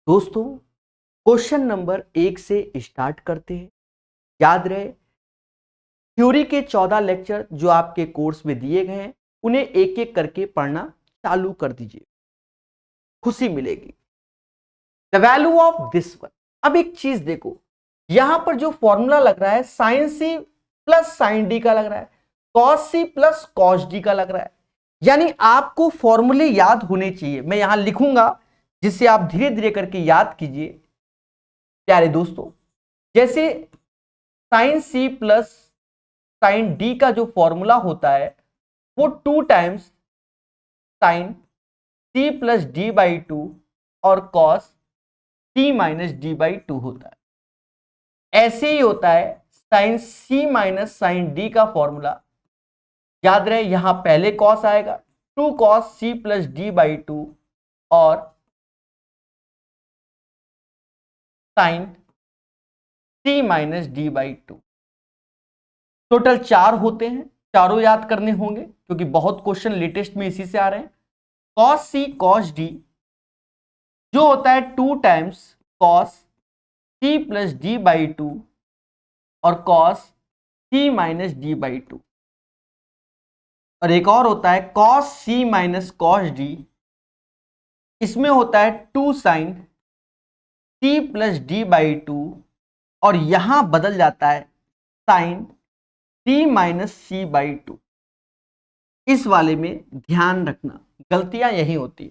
दोस्तों, question number 1 से start करते हैं। याद रहे, थ्योरी के 14 लेक्चर जो आपके कोर्स में दिए गए हैं उन्हें एक एक करके पढ़ना चालू कर दीजिए, खुशी मिलेगी। The value of this one. अब एक चीज देखो, यहां पर जो फॉर्मूला लग रहा है sine C plus sine D का लग रहा है, cos C plus cos D का लग रहा है। यानी आपको फॉर्मूले याद होने चाहिए। मैं यहां लिखूंगा जिससे आप धीरे धीरे करके याद कीजिए। प्यारे दोस्तों, जैसे sine C plus sine D का जो फॉर्मूला होता है वो 2 times sine C plus D by 2 और cos C minus D by 2 होता है। ऐसे ही होता है sine C minus sine D का फॉर्मूला। याद रहे, यहां पहले कॉस आएगा 2 cos C plus D by 2 और sine C minus D by 2। Total 4 होते हैं, चारों याद करने होंगे क्योंकि बहुत क्वेश्चन लेटेस्ट में इसी से आ रहे हैं। कॉस सी कॉस डी जो होता है 2 times cos C plus D by 2 और cos C minus D by 2। और एक और होता है cos C minus cos D, इसमें होता है 2 sine C plus D by 2 और यहां बदल जाता है sine C minus C by 2। इस वाले में ध्यान रखना, गलतियां यही होती है।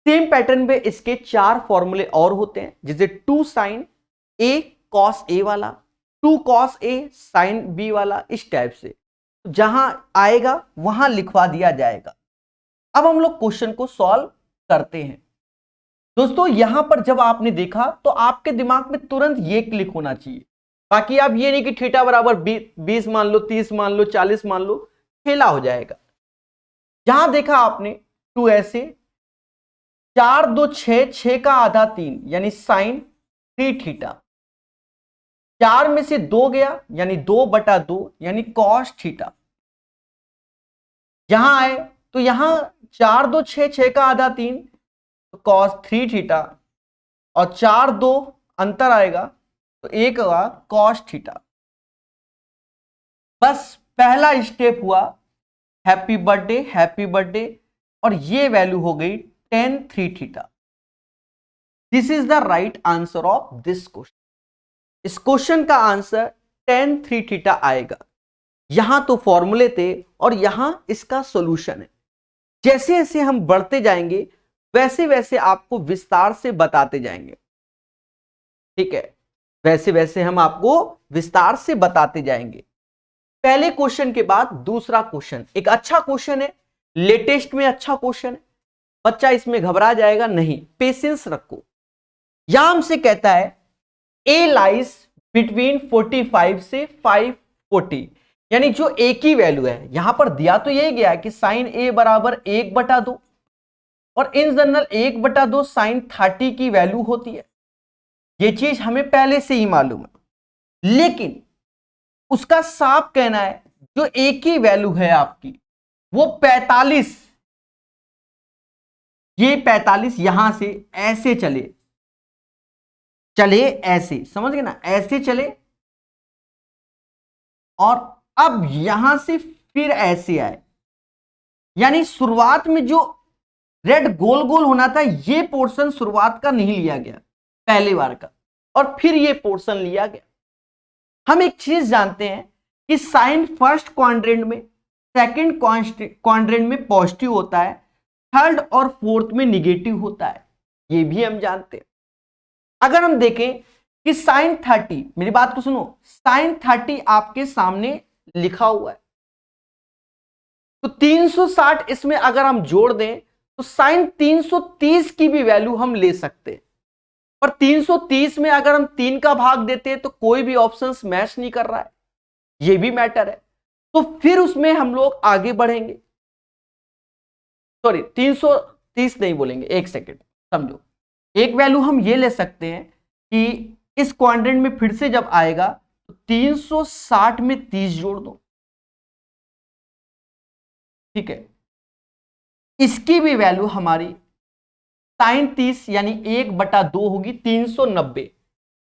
सेम पैटर्न में इसके 4 फॉर्मूले और होते हैं, जैसे 2 साइन ए कॉस ए वाला, 2 कॉस ए साइन बी वाला, इस टाइप से जहां आएगा वहां लिखवा दिया जाएगा। अब हम लोग क्वेश्चन को सॉल्व करते हैं। दोस्तों, यहां पर जब आपने देखा तो आपके दिमाग में तुरंत ये क्लिक होना चाहिए। बाकी आप ये नहीं कि थीटा बराबर 20 मान लो, 30 मान लो, 40 मान लो, खेला हो जाएगा। जहां देखा आपने 2 ऐसे, 4 2 6, 6 का आधा 3 यानी साइन 3 थीटा, 4 में से 2 गया यानी 2/2 यानी कॉस थीटा। यहां आए तो यहां 4 2 6, 6 का आधा 3 तो कॉस 3 थीटा और 4 2 अंतर आएगा तो 1 हुआ कॉस थीटा। बस पहला स्टेप हुआ, हैप्पी बर्थडे हैप्पी बर्थडे, और ये वैल्यू हो गई tan 3 theta. This is the right answer of this question. इस क्वेश्चन का आंसर tan 3 थीटा आएगा। यहां तो फॉर्मूले थे और यहां इसका सॉल्यूशन है। जैसे जैसे हम बढ़ते जाएंगे वैसे वैसे आपको विस्तार से बताते जाएंगे, ठीक है? वैसे वैसे हम आपको विस्तार से बताते जाएंगे। पहले क्वेश्चन के बाद दूसरा क्वेश्चन एक अच्छा क्वेश्चन है, लेटेस्ट में अच्छा क्वेश्चन है। बच्चा इसमें घबरा जाएगा नहीं, पेशेंस रखो। यहां हमसे कहता है ए लाइज बिटवीन 45 से 540, यानी जो ए की वैल्यू है, यहां पर दिया तो यही गया है कि साइन ए बराबर 1/2 और इन जनरल 1/2 साइन 30 की वैल्यू होती है। ये चीज हमें पहले से ही मालूम है, लेकिन उसका साफ कहना है जो ए की वैल्यू है आपकी वो 45, ये 45 यहां से ऐसे चले चले, ऐसे समझ गए ना, ऐसे चले और अब यहां से फिर ऐसे आए। यानी शुरुआत में जो रेड गोल गोल होना था ये पोर्शन शुरुआत का नहीं लिया गया, पहले बार का, और फिर ये पोर्शन लिया गया। हम एक चीज जानते हैं कि साइन फर्स्ट क्वाड्रेंट में, सेकंड क्वाड्रेंट में पॉजिटिव होता है, थर्ड और फोर्थ में निगेटिव होता है, ये भी हम जानते हैं। अगर हम देखें कि साइन 30, मेरी बात को सुनो, साइन 30 आपके सामने लिखा हुआ है तो 360 इसमें अगर हम जोड़ दें तो साइन 330 की भी वैल्यू हम ले सकते हैं। पर 330 में अगर हम 3 का भाग देते हैं तो कोई भी ऑप्शन मैच नहीं कर रहा है, ये भी मैटर है। तो फिर उसमें हम लोग आगे बढ़ेंगे, सॉरी 330 नहीं बोलेंगे, एक सेकेंड समझो। एक वैल्यू हम ये ले सकते हैं कि इस क्वाड्रेंट में फिर से जब आएगा तो 360 में 30 जोड़ दो, ठीक है? इसकी भी वैल्यू हमारी साइन 30 यानी 1/2 होगी 390।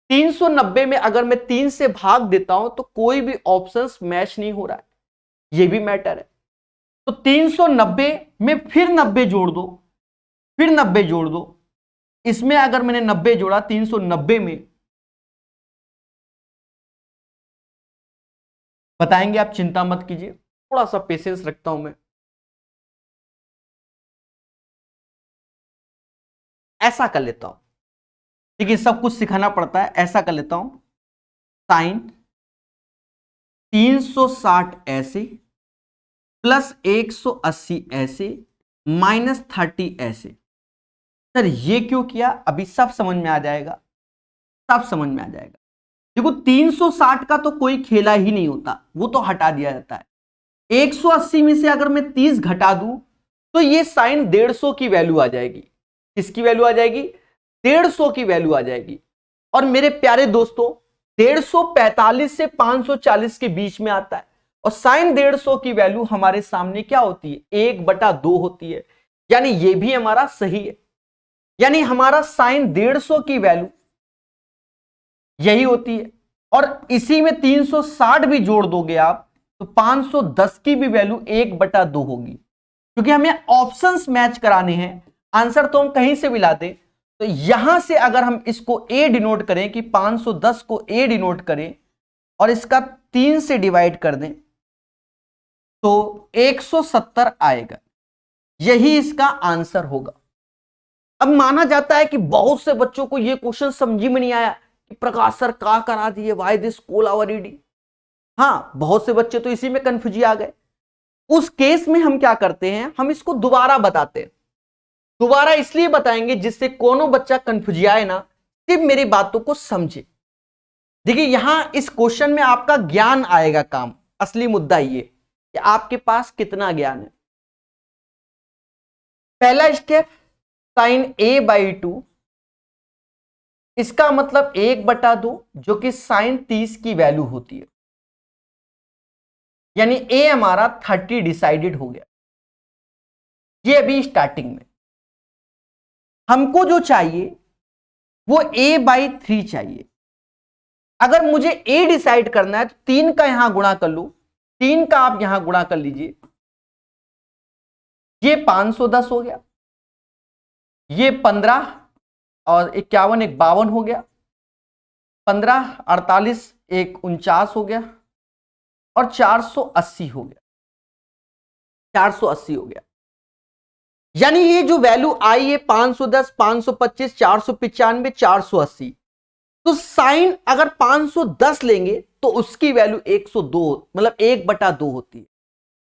390 में अगर मैं 3 से भाग देता हूं तो कोई भी ऑप्शंस मैच नहीं हो रहा है, ये भी मैटर है। तो 390 में फिर 90 जोड़ दो, फिर 90 जोड़ दो। इसमें अगर मैंने 90 जोड़ा 390 में, बताएंगे आप, चिंता मत कीजिए, थोड़ा सा पेशेंस रखता हूं मैं। ऐसा कर लेता हूं, देखिए सब कुछ सिखाना पड़ता है, ऐसा कर लेता हूं, साइन 360 ऐसे प्लस 180 ऐसे माइनस 30 ऐसे। सर ये क्यों किया, अभी सब समझ में आ जाएगा, सब समझ में आ जाएगा। देखो 360 का तो कोई खेला ही नहीं होता, वो तो हटा दिया जाता है। 180 में से अगर मैं 30 घटा दूं तो ये साइन 150 की वैल्यू आ जाएगी। किसकी वैल्यू आ जाएगी, 150 की वैल्यू आ जाएगी। और मेरे प्यारे दोस्तों 145 से 540 के बीच में आता है, और साइन 150 की वैल्यू हमारे सामने क्या होती है, 1/2 होती है, यानी ये भी हमारा सही है। यानी हमारा साइन 150 की वैल्यू यही होती है। और इसी में 360 भी जोड़ दोगे आप तो 510 की भी वैल्यू 1/2 होगी, क्योंकि हमें ऑप्शंस मैच कराने हैं। आंसर तो हम कहीं से भी ला दें, तो यहां से अगर हम इसको ए डिनोट करें कि 510 को ए डिनोट करें और इसका 3 से डिवाइड कर दें तो 170 आएगा, यही इसका आंसर होगा। अब माना जाता है कि बहुत से बच्चों को यह क्वेश्चन समझ में नहीं आया कि प्रकाश सर का करा दिए, वाई दिस कोलावर ईडी। हाँ, बहुत से बच्चे तो इसी में कंफ्यूज आ गए। उस केस में हम क्या करते हैं, हम इसको दोबारा बताते हैं। दोबारा इसलिए बताएंगे जिससे कोनो बच्चा कंफ्यूज आए ना, सिर्फ मेरी बातों को समझे। देखिए यहां इस क्वेश्चन में आपका ज्ञान आएगा काम, असली मुद्दा ये कि आपके पास कितना ज्ञान है। पहला स्टेप साइन a/2, इसका मतलब 1/2 जो कि साइन 30 की वैल्यू होती है, यानी a हमारा 30 डिसाइडेड हो गया। ये अभी स्टार्टिंग में हमको जो चाहिए वो a/3 चाहिए। अगर मुझे a डिसाइड करना है तो 3 का यहां गुणा कर लो, 3 का आप यहां गुणा कर लीजिए, ये 510 हो गया, ये 15 और 51 एक 52 हो गया, 15 48 एक 49 हो गया, और 480 हो गया, 480 हो गया। यानी ये जो वैल्यू आई है 510, 525, 495, 480, तो साइन अगर 510 लेंगे तो उसकी वैल्यू 102 मतलब 1/2 होती है,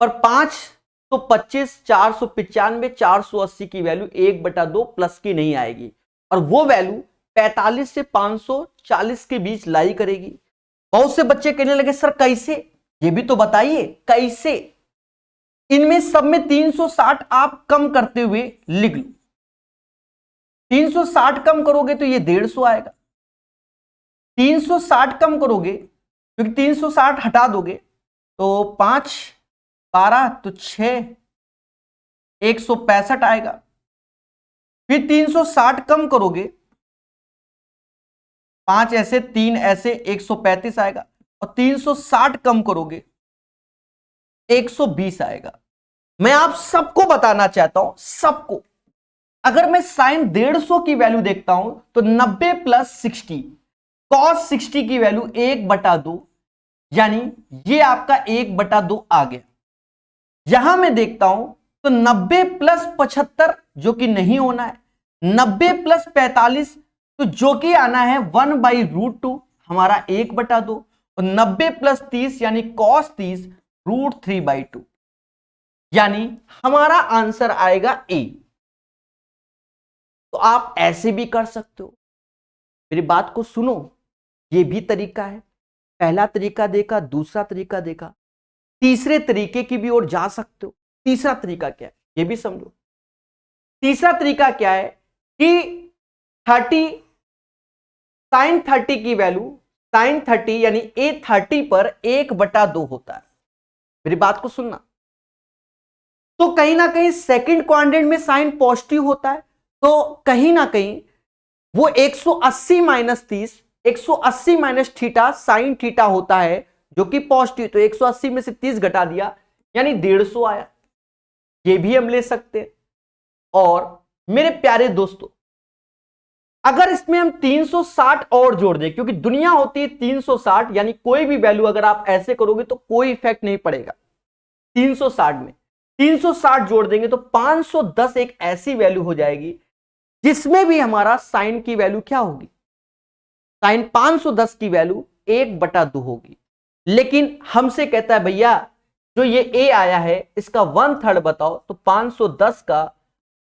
पर 525, 495, 480 की वैल्यू 1/2 प्लस की नहीं आएगी, और वो वैल्यू 45 से 540 के बीच लाई करेगी। बहुत से बच्चे कहने लगे सर कैसे, ये भी तो बताइए कैसे। इनमें सब में 360 आप कम करते हुए लिख लो, 360 कम करोगे तो ये 150 आएगा, 360 कम करोगे क्योंकि 360 हटा दोगे तो 5 12 तो 6 165 आएगा। फिर 360 कम करोगे, 5 ऐसे 3 ऐसे 135 आएगा, और 360 कम करोगे 120 आएगा। मैं आप सबको बताना चाहता हूं, सबको, अगर मैं साइन 150 की वैल्यू देखता हूं तो 90 प्लस 60 कॉस 60 की वैल्यू 1/2, यानी ये आपका 1/2 आ गया। यहां मैं देखता हूं तो 90 प्लस 75 जो कि नहीं होना है, 90 प्लस 45 तो जो कि आना है 1/√2 हमारा 1/2, और 90 प्लस 30 यानी कॉस 30 √3/2, यानी हमारा आंसर आएगा ए। तो आप ऐसे भी कर सकते हो, मेरी बात को सुनो, ये भी तरीका है। पहला तरीका देखा, दूसरा तरीका देखा, तीसरे तरीके की भी ओर जा सकते हो। तीसरा तरीका क्या है ये भी समझो। तीसरा तरीका क्या है कि 30 साइन 30 की वैल्यू साइन 30 यानी a30 पर 1/2 होता है। मेरी बात को सुनना, तो कहीं ना कहीं सेकंड क्वाड्रेंट में साइन पॉजिटिव होता है, तो कहीं ना कहीं वो 180 minus 30, 180 minus theta sine theta होता है जो कि पॉजिटिव। तो 180 में से 30 घटा दिया यानी 150 आया, ये भी हम ले सकते हैं। और मेरे प्यारे दोस्तों, अगर इसमें हम 360 और जोड़ दें, क्योंकि दुनिया होती है 360, यानी कोई भी वैल्यू अगर आप ऐसे करोगे तो कोई इफेक्ट नहीं पड़ेगा। 360 में 360 जोड़ देंगे तो 510 एक ऐसी वैल्यू हो जाएगी जिसमें भी हमारा साइन की वैल्यू क्या होगी, साइन 510 की वैल्यू 1/2 होगी। लेकिन हमसे कहता है भैया जो ये ए आया है इसका 1/3 बताओ, तो 510 का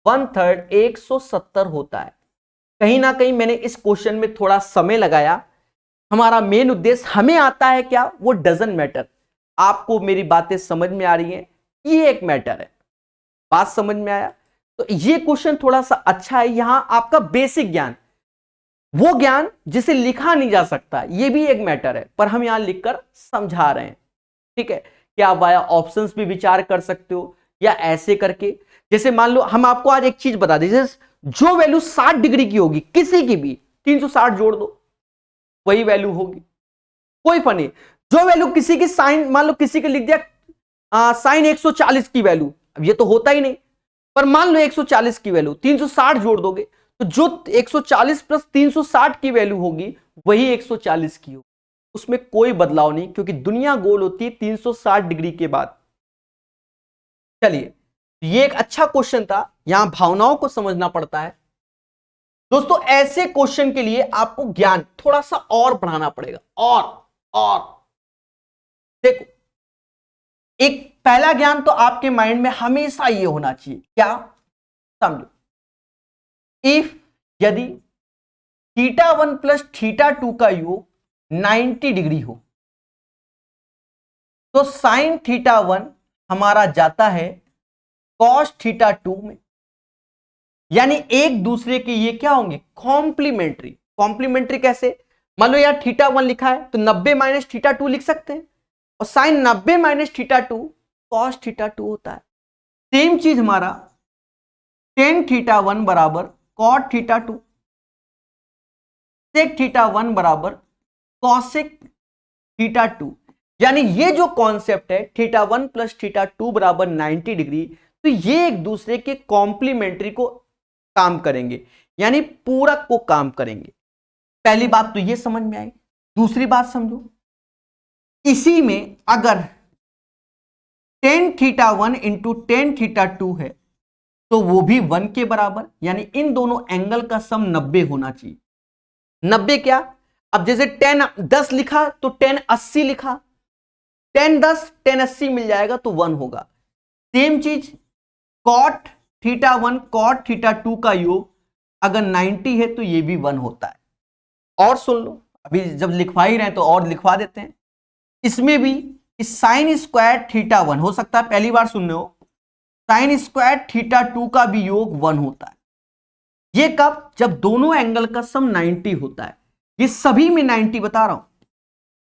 1/3 170 होता है। कहीं ना कहीं मैंने इस क्वेश्चन में थोड़ा समय लगाया। हमारा मेन उद्देश्य हमें आता है क्या, वो डजंट मैटर। आपको मेरी बातें समझ में आ रही हैं, ये एक मैटर है। बात समझ में आया? तो ये क्वेश्चन थोड़ा सा अच्छा है। यहां आपका बेसिक ज्ञान, वो ज्ञान जिसे लिखा नहीं जा सकता, ये भी एक मैटर है, पर हम यहां लिखकर समझा रहे हैं। ठीक है, क्या आप वाया ऑप्शंस भी विचार कर सकते हो या ऐसे करके। जैसे मान लो हम आपको आज एक चीज बता दें, जो वैल्यू 60 डिग्री की होगी किसी की भी, 360 जोड़ दो वही वैल्यू होगी, कोई फर्क नहीं। जो वैल्यू किसी की साइन, मान लो किसी के लिख दिया साइन 140 की वैल्यू, अब ये तो होता ही नहीं, पर मान लो 140 की वैल्यू 360 जोड़ दोगे तो जो 140 प्लस 360 की वैल्यू होगी वही 140 की होगी, उसमें कोई बदलाव नहीं, क्योंकि दुनिया गोल होती है 360 डिग्री के बाद। चलिए, ये एक अच्छा क्वेश्चन था, यहां भावनाओं को समझना पड़ता है दोस्तों। ऐसे क्वेश्चन के लिए आपको ज्ञान थोड़ा सा और बढ़ाना पड़ेगा। और देखो, एक पहला ज्ञान तो आपके माइंड में हमेशा ये होना चाहिए, क्या, समझो, इफ यदि θ1 प्लस θ2 का योग 90 डिग्री हो तो साइन θ1 हमारा जाता है कॉस θ2 में, यानी एक दूसरे के ये क्या होंगे, कॉम्प्लीमेंट्री। कॉम्प्लीमेंट्री कैसे, मान लो यार θ1 लिखा है तो 90 माइनस θ2 लिख सकते हैं, और साइन 90 माइनस θ2 कॉस θ2 होता है। सेम चीज हमारा टेन θ1 बराबर कॉट θ2, सेक θ1 बराबर कॉसेक θ2, यानी ये जो कॉन्सेप्ट है θ1 प्लस θ2 बराबर 90 डिग्री, तो ये एक दूसरे के कॉम्प्लीमेंट्री को काम करेंगे, यानी पूरक को काम करेंगे। पहली बात तो ये समझ में आई। दूसरी बात समझो, इसी में अगर tan θ1 इंटू tan θ2 है तो वो भी 1 के बराबर, यानी इन दोनों एंगल का सम 90 होना चाहिए। 90 क्या, अब जैसे tan 10 लिखा तो tan 80 लिखा, tan 10 tan 80 मिल जाएगा तो 1 होगा। सेम चीज cot θ1 cot θ2 का योग अगर 90 है तो ये भी 1 होता है। और सुन लो, अभी जब लिखवा ही रहे हैं तो और लिखवा देते हैं, इसमें भी साइन स्क्वायर θ1 हो सकता है पहली बार सुन रहे हो, साइन स्क्वायर θ2 का भी योग 1 होता है। ये कब, जब दोनों एंगल का सम 90 होता है। ये सभी में 90 बता रहा हूं।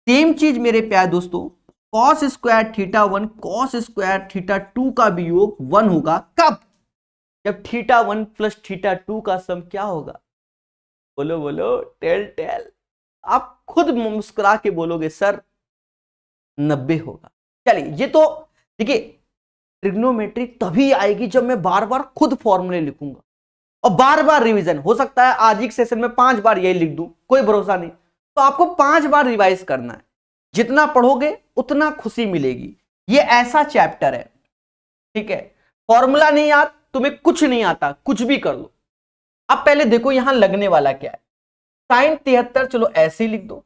सेम चीज मेरे प्यारे दोस्तों, कॉस स्क्वायर θ1 कॉस स्क्वायर θ2 का भी योग 1 होगा। कब, जब θ1 प्लस θ2 का सम क्या होगा, बोलो बोलो, टेल। आप खुद मुस्कुरा के बोलोगे सर 90 होगा। चलिए, ये तो देखिए, ट्रिग्नोमेट्री तभी आएगी जब मैं बार बार खुद फॉर्मूले लिखूंगा और बार बार रिवीजन। हो सकता है आज एक सेशन में 5 बार यही लिख दूं, कोई भरोसा नहीं, तो आपको 5 बार रिवाइज करना है। जितना पढ़ोगे उतना खुशी मिलेगी। ये ऐसा चैप्टर है, ठीक है, फॉर्मूला नहीं याद, तुम्हें कुछ नहीं आता, कुछ भी कर लो। अब पहले देखो यहां लगने वाला क्या है, साइन 73, चलो ऐसे ही लिख दो,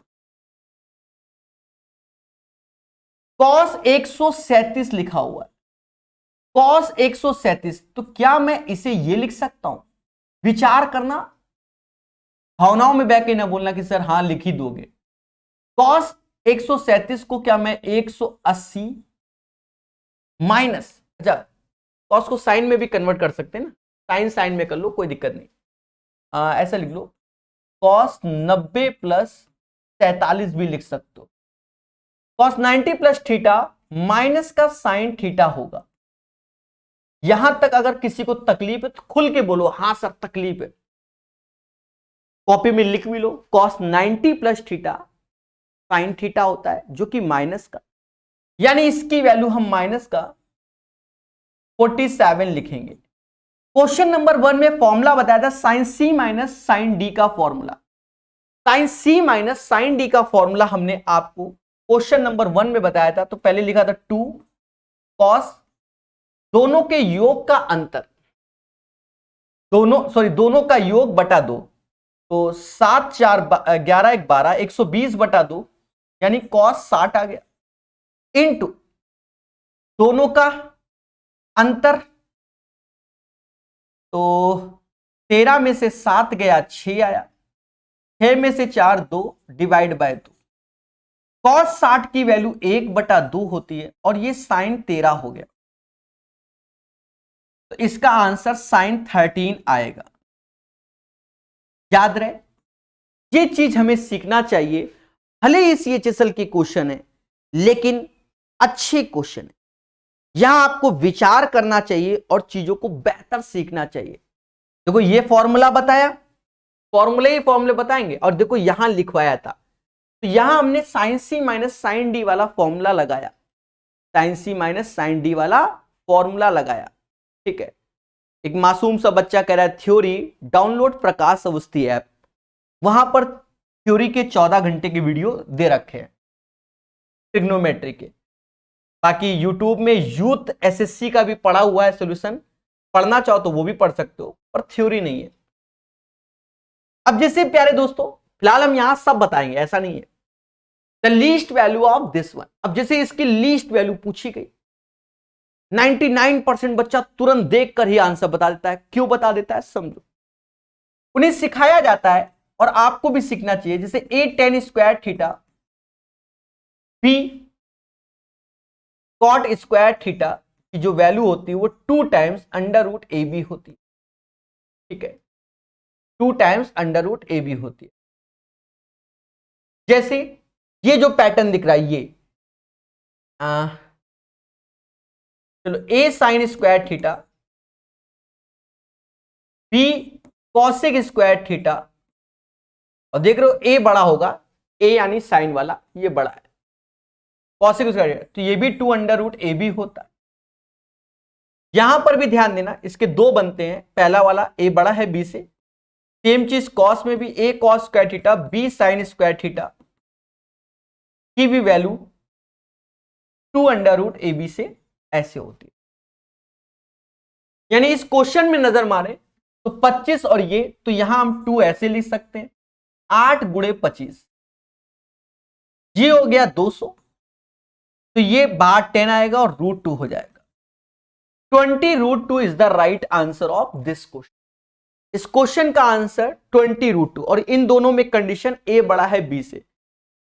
कॉस 137 लिखा हुआ है, कॉस 137, तो क्या मैं इसे ये लिख सकता हूं, विचार करना, भावनाओं में बह के ना बोलना कि सर हां लिख ही दोगे। कॉस 137 को क्या मैं 180 माइनस, अच्छा कॉस को साइन में भी कन्वर्ट कर सकते हैं ना, साइन में कर लो, कोई दिक्कत नहीं। ऐसा लिख लो, कॉस 90 प्लस 47 भी लिख सकते हो। कॉस 90 प्लस थीटा माइनस का साइन थीटा होगा, यहां तक अगर किसी को तकलीफ है तो खुल के बोलो, हाँ सर तकलीफ है, कॉपी में लिख भी लो। Cos 90 plus theta sine theta होता है, जो कि माइनस का, यानी इसकी वैल्यू हम माइनस का 47 लिखेंगे। क्वेश्चन नंबर 1 में फॉर्मूला बताया था sign C minus sine D का formula. Sign C minus sine D का फॉर्मूला हमने आपको क्वेश्चन नंबर 1 में बताया था। तो पहले लिखा था 2 कॉस, दोनों के योग का अंतर, दोनों का योग बटा 2, तो 7 4 11 1 12 120 बटा 2, यानी कॉस 60 आ गया, इनटू दोनों का अंतर, तो 13 में से 7 गया 6 आया, 6 में से 4 2 डिवाइड बाय 2। कॉस 60 की वैल्यू 1 बटा 2 होती है और ये साइन 13 हो गया, तो इसका आंसर साइन 13 आएगा। याद रहे, ये चीज हमें सीखना चाहिए। भले ही CHSL के क्वेश्चन है, लेकिन अच्छे क्वेश्चन है। यहां आपको विचार करना चाहिए और चीजों को बेहतर सीखना चाहिए। देखो ये फॉर्मूला बताया, फॉर्मूले बताएंगे, और देखो यहां लिखवाया था, तो यहां हमने sign C minus sine D वाला फॉर्मूला लगाया, sign C minus sine D वाला फॉर्मूला लगाया। ठीक है, एक मासूम सा बच्चा कह रहा है थ्योरी डाउनलोड प्रकाश अवस्थी ऐप, वहां पर थ्योरी के 14 घंटे के वीडियो दे रखे हैं ट्रिग्नोमेट्री के। बाकी यूट्यूब में यूथ SSC का भी पढ़ा हुआ है सॉल्यूशन, पढ़ना चाहो तो वो भी पढ़ सकते हो, पर थ्योरी नहीं है। अब जैसे प्यारे दोस्तों, फिलहाल हम यहां सब बताएंगे, ऐसा नहीं है। The least value of this one, अब जैसे इसकी लीस्ट वैल्यू पूछी गई, 99% बच्चा तुरंत देखकर ही आंसर बता देता है। क्यों बता देता है समझो, उन्हें सिखाया जाता है और आपको भी सीखना चाहिए। जैसे a tan square theta, b cot square theta की जो वैल्यू होती है वो 2 times under root A B होती है। ठीक है, 2 times under root A B होती है। जैसे ये जो पैटर्न दिख रहा है, ये चलो a sign square theta, b cosec square theta, और देख रहे हो a बड़ा होगा, a यानी साइन वाला ये बड़ा है, कॉसेक स्क्वायर, तो ये भी 2 अंडर रूट ए बी होता है। यहां पर भी ध्यान देना, इसके दो बनते हैं, पहला वाला a बड़ा है b से, सेम चीज कॉस में भी a cos square theta b sine square theta की भी value 2 under root A B से ऐसे होती है। यानी इस क्वेश्चन में नजर मारे तो 25 और ये, तो यहां हम 2 ऐसे लिख सकते हैं, 8 गुणे 25, ये हो गया 200, तो ये बाहर 10 आएगा और √2 हो जाएगा। 20√2 is the right answer of this question. इस क्वेश्चन का आंसर 20√2, और इन दोनों में कंडीशन a बड़ा है b से,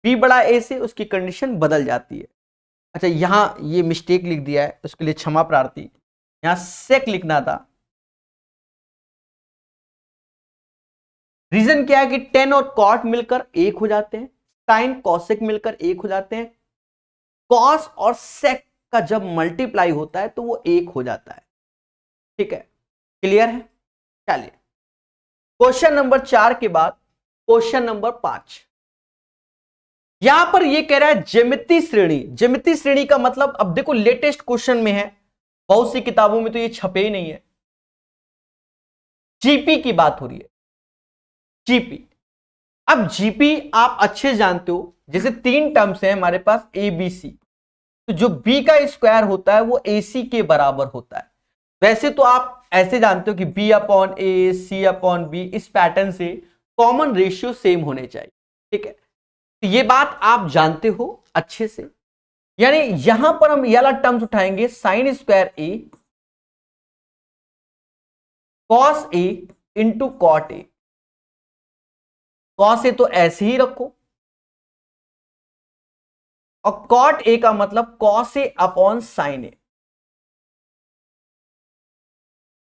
b बड़ा a से, उसकी कंडीशन बदल जाती है। अच्छा यहां ये मिस्टेक लिख दिया है, उसके लिए क्षमा प्रार्थी, यहां सेक लिखना था। रीजन क्या है कि टेन और कॉट मिलकर 1 हो जाते हैं, साइन कॉसेक मिलकर 1 हो जाते हैं, कॉस और सेक का जब मल्टीप्लाई होता है तो वो 1 हो जाता है। ठीक है, क्लियर है। चलिए क्वेश्चन नंबर 4 के बाद क्वेश्चन नंबर 5, यहां पर ये कह रहा है ज्यामितीय श्रेणी। ज्यामितीय श्रेणी का मतलब, अब देखो लेटेस्ट क्वेश्चन में है, बहुत सी किताबों में तो ये छपे ही नहीं है। जीपी की बात हो रही है, जीपी। अब जीपी आप अच्छे जानते हो, जैसे 3 टर्म्स हैं हमारे पास ए बी सी, तो जो बी का स्क्वायर होता है वो ए सी के बराबर होता है। वैसे तो आप ऐसे जानते हो कि बी अपॉन ए सी अपॉन बी, इस पैटर्न से कॉमन रेशियो सेम होने चाहिए। ठीक है, तो ये बात आप जानते हो अच्छे से। यानी यहां पर हम ये वाला टर्म्स उठाएंगे, sine square A cos A into cot A. Cos A तो ऐसे ही रखो, और कॉट ए का मतलब cos A upon sine A,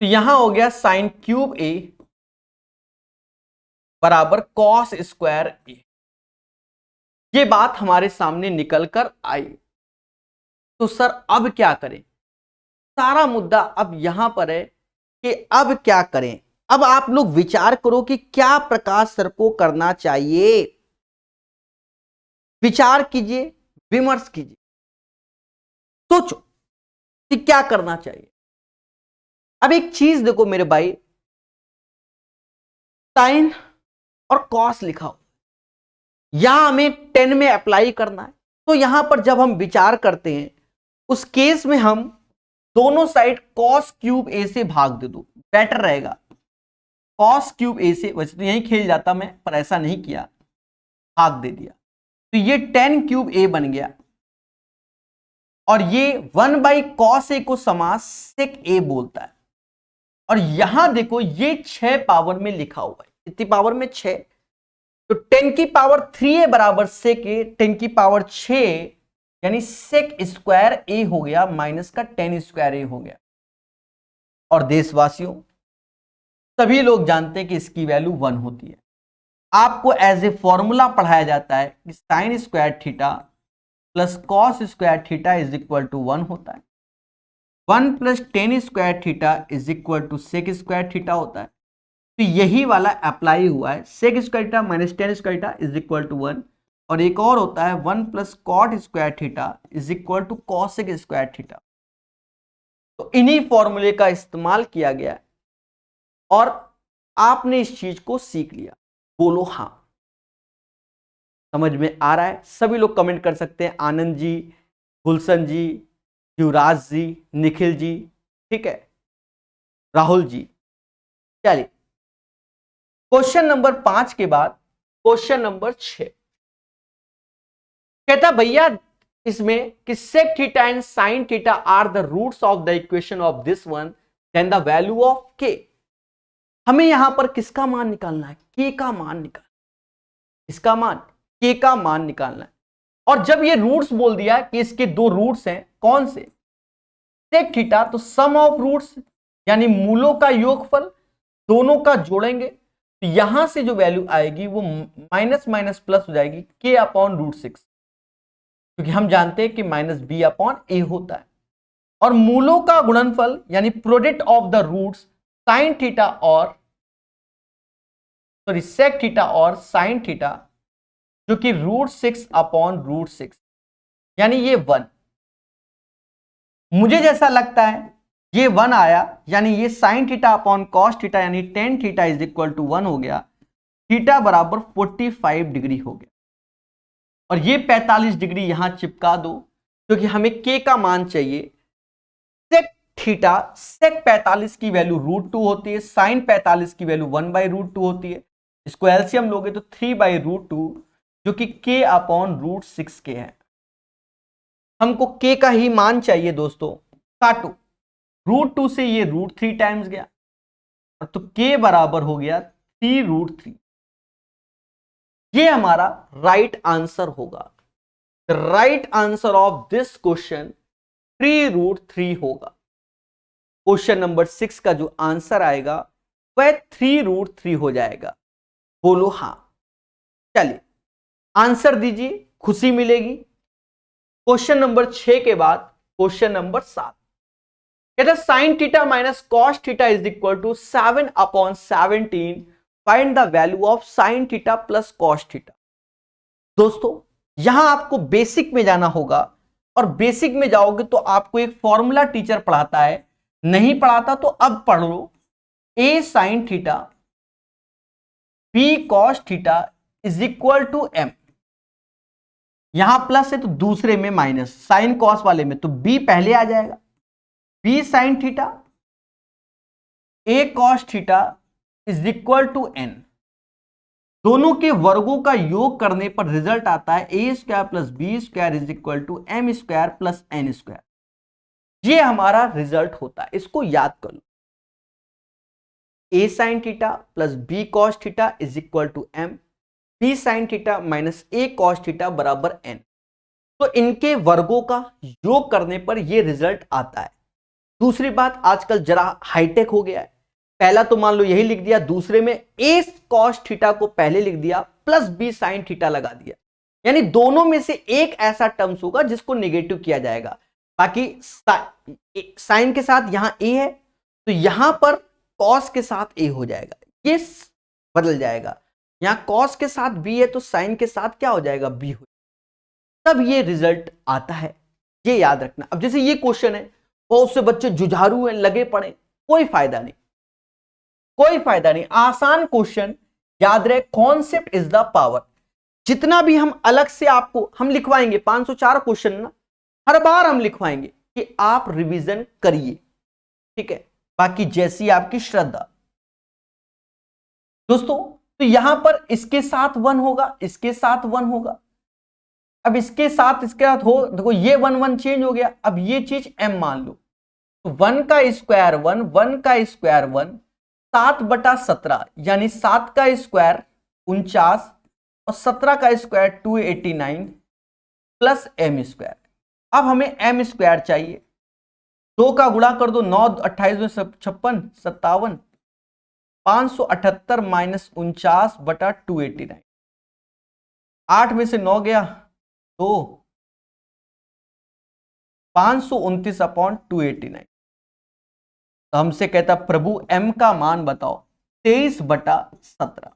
तो यहां हो गया साइन क्यूब ए बराबर कॉस स्क्वायर ए। ये बात हमारे सामने निकल कर आई। तो सर अब क्या करें, सारा मुद्दा अब यहां पर है कि अब क्या करें। अब आप लोग विचार करो कि क्या प्रकाश सर को करना चाहिए। विचार कीजिए, विमर्श कीजिए, सोचो कि क्या करना चाहिए। अब एक चीज देखो मेरे भाई, साइन और कॉस लिखा हो, यहां हमें 10 में अप्लाई करना है। तो यहां पर जब हम विचार करते हैं उस केस में हम दोनों साइड कॉस क्यूब ए से भाग दे दो, बेटर रहेगा। कॉस क्यूब ए से, वैसे तो यही खेल जाता मैं, पर ऐसा नहीं किया, भाग दे दिया। तो ये 10 क्यूब ए बन गया और ये 1/cos ए को समास सेक ए बोलता है। और यहां देखो ये 6 पावर में लिखा हुआ है, कितनी पावर में? 6। तो 10 की पावर 3 बराबर सेक ए, 10 की पावर 6 यानी सेक स्क्वायर ए हो गया, माइनस का 10 स्क्वायर ए हो गया। और देशवासियों सभी लोग जानते हैं कि इसकी वैल्यू 1 होती है। आपको एज ए फॉर्मूला पढ़ाया जाता है कि sine square theta plus cos square theta is equal to 1 होता है। 1 plus 10 square theta is equal to sec square theta होता है। तो यही वाला अप्लाई हुआ है, sec square theta minus 10 square theta is equal to 1। और एक और होता है 1 plus cot square theta is equal to cosec square theta. तो इन्हीं फॉर्मूले का इस्तेमाल किया गया और आपने इस चीज को सीख लिया। बोलो हाँ, समझ में आ रहा है? सभी लोग कमेंट कर सकते हैं, आनंद जी, गुलशन जी, युवराज जी, निखिल जी, ठीक है, राहुल जी। चलिए क्वेश्चन नंबर 5 के बाद क्वेश्चन नंबर 6 कहता भैया इसमें कि sec theta and sine theta are the roots of the equation of this one, then the value of K. हमें यहां पर किसका मान निकालना है? के का मान निकालना, इसका मान, के का मान निकालना है। और जब ये रूट्स बोल दिया कि इसके दो रूट्स हैं, कौन से? सेक थीटा, तो सम ऑफ रूट्स यानी मूलों का योगफल, दोनों का जोड़ेंगे तो यहां से जो वैल्यू आएगी वो माइनस माइनस प्लस हो जाएगी, के अपॉन रूट 6, क्योंकि हम जानते हैं कि माइनस बी अपॉन ए होता है। और मूलों का गुणनफल यानी product of the roots sine theta और सॉरी सेक थीटा और साइन थीटा, जो कि रूट 6 अपॉन रूट 6 यानी ये 1। मुझे जैसा लगता है ये 1 आया, यानी ये sine theta upon cos theta यानी tan theta is equal to 1 हो गया। थीटा बराबर 45 डिग्री हो गया। और ये 45 डिग्री यहां चिपका दो, क्योंकि हमें के का मान चाहिए। सेक थीटा, सेक 45 की वैल्यू रूट 2 होती है, साइन 45 की वैल्यू 1/√2 होती है। इसको एलसीएम लोगे तो 3/√2, जो कि के अपॉन रूट 6 के है। हमको के का ही मान चाहिए दोस्तों। काटो, रूट 2 से ये रूट 3 टाइम्स गया, और तो के बराबर हो गया 3√3। ये हमारा राइट आंसर होगा। The right answer of this question 3√3 होगा। क्वेश्चन नंबर 6 का जो आंसर आएगा वह 3√3 हो जाएगा। बोलो हाँ। चलिए आंसर दीजिए, खुशी मिलेगी। क्वेश्चन नंबर 6 के बाद क्वेश्चन नंबर 7 कहता sine theta minus cos theta is equal to 7/17। Find the value of sine theta plus cos theta. दोस्तों यहां आपको बेसिक में जाना होगा, और बेसिक में जाओगे तो आपको एक फॉर्मूला टीचर पढ़ाता है, नहीं पढ़ाता तो अब पढ़ लो। A sine theta B cos theta is equal to M. यहां प्लस है तो दूसरे में माइनस, साइन कॉस वाले में तो बी पहले आ जाएगा। B sine theta A cos theta is equal to N. दोनों के वर्गों का योग करने पर रिजल्ट आता है A square plus B square is equal to M square plus N square. ये हमारा रिजल्ट होता है, इसको याद कर लो। A sine theta plus B cos theta is equal to M, B sine theta minus A cos theta बराबर N. तो इनके वर्गों का योग करने पर यह रिजल्ट आता है। दूसरी बात, आजकल जरा हाईटेक हो गया है। पहला तो मान लो यही लिख दिया, दूसरे में ए कॉस थीटा को पहले लिख दिया प्लस बी साइन थीटा लगा दिया, यानी दोनों में से एक ऐसा टर्म्स होगा जिसको नेगेटिव किया जाएगा। बाकी साइन के साथ यहां ए है तो यहां पर कॉस के साथ ए हो जाएगा, ये बदल जाएगा। यहां कॉस के साथ बी है तो साइन के साथ क्या हो जाएगा, बी हो जाएगा। तब ये रिजल्ट आता है, ये याद रखना। अब जैसे ये क्वेश्चन है, बहुत से बच्चे जुझारू हैं, लगे पड़े, कोई फायदा नहीं, कोई फायदा नहीं। आसान क्वेश्चन, याद रहे कॉन्सेप्ट इज द पावर। जितना भी हम अलग से आपको हम लिखवाएंगे 504 क्वेश्चन ना, हर बार हम लिखवाएंगे कि आप रिवीजन करिए, ठीक है। बाकी जैसी आपकी श्रद्धा। दोस्तों तो यहां पर इसके साथ 1 होगा, इसके साथ 1 होगा। अब इसके साथ हो, देखो ये 1 1 चेंज हो गया। अब ये चीज m मान लो तो 1 का स्क्वायर 1, 1 का स्क्वायर 1, 7/17 यानी 7 का स्क्वायर 49 और 17 का स्क्वायर 289 प्लस m स्क्वायर। अब हमें m स्क्वायर चाहिए, 2 का गुणा कर दो, 9 28 में 56 57, 578 माइनस 49/289, 8 में से 9 गया तो 529/289। तो हमसे कहता प्रभु m का मान बताओ, 23/17,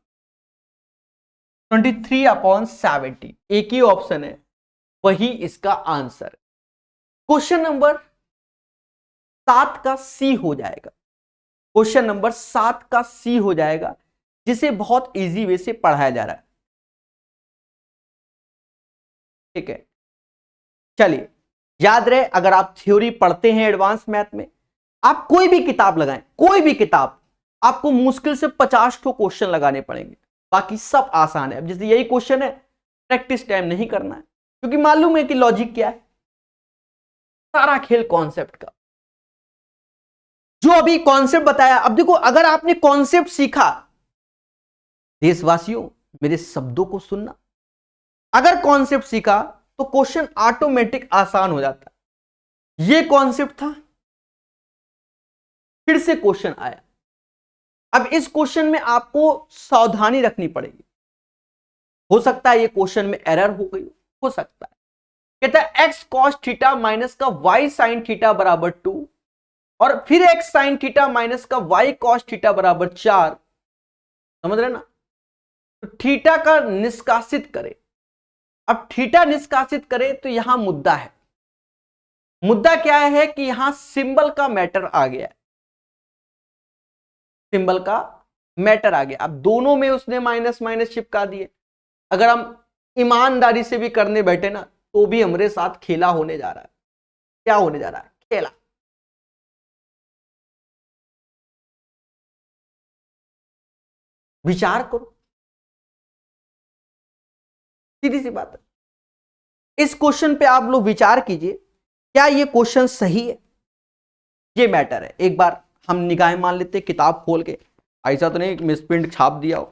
23/70। एक ही ऑप्शन है, वही इसका आंसर। क्वेश्चन नंबर 7 का सी हो जाएगा, क्वेश्चन नंबर 7 का सी हो जाएगा, जिसे बहुत इजी वे से पढ़ाया जा रहा है, ठीक है। चलिए याद रहे, अगर आप थ्योरी पढ़ते हैं एडवांस मैथ में, आप कोई भी किताब लगाएं, कोई भी किताब, आपको मुश्किल से 50 ठो क्वेश्चन लगाने पड़ेंगे, बाकी सब आसान है। अब जैसे यही क्वेश्चन है, प्रैक्टिस टाइम नहीं करना है, क्योंकि मालूम है कि लॉजिक क्या है। सारा खेल कॉन्सेप्ट का, जो अभी कॉन्सेप्ट बताया। अब देखो, अगर आपने कॉन्सेप्ट सीखा, देशवासियों मेरे शब्दों को सुनना, अगर कॉन्सेप्ट सीखा तो क्वेश्चन ऑटोमेटिक आसान हो जाता है। ये कॉन्सेप्ट था, फिर से क्वेश्चन आया। अब इस क्वेश्चन में आपको सावधानी रखनी पड़ेगी। हो सकता है ये क्वेश्चन में एरर हो गई, हो सकता है। कहता है एक्स कॉस थीटा माइनस का वाई साइन थीटा बराबर 2 और फिर एक्स साइन थीटा माइनस का वाई कॉस थीटा बराबर 4। समझ रहे ना? तो थीटा का निष्कासित करें। अब थीटा निष्कासित करें तो यहां मुद्दा है। मुद्दा क्या है कि यहां सिंबल का मैटर आ गया, सिंबल का मैटर आ गया। अब दोनों में उसने माइनस माइनस चिपका दिए। अगर हम ईमानदारी से भी करने बैठे ना, तो भी हमारे साथ खेला होने जा रहा है। क्या होने जा रहा है? खेला। विचार करो, सीधी सी बात है। इस क्वेश्चन पे आप लोग विचार कीजिए, क्या ये क्वेश्चन सही है? ये मैटर है। एक बार हम निगाहें मान लेते किताब खोल के, ऐसा तो नहीं मिसप्रिंट छाप दिया हो,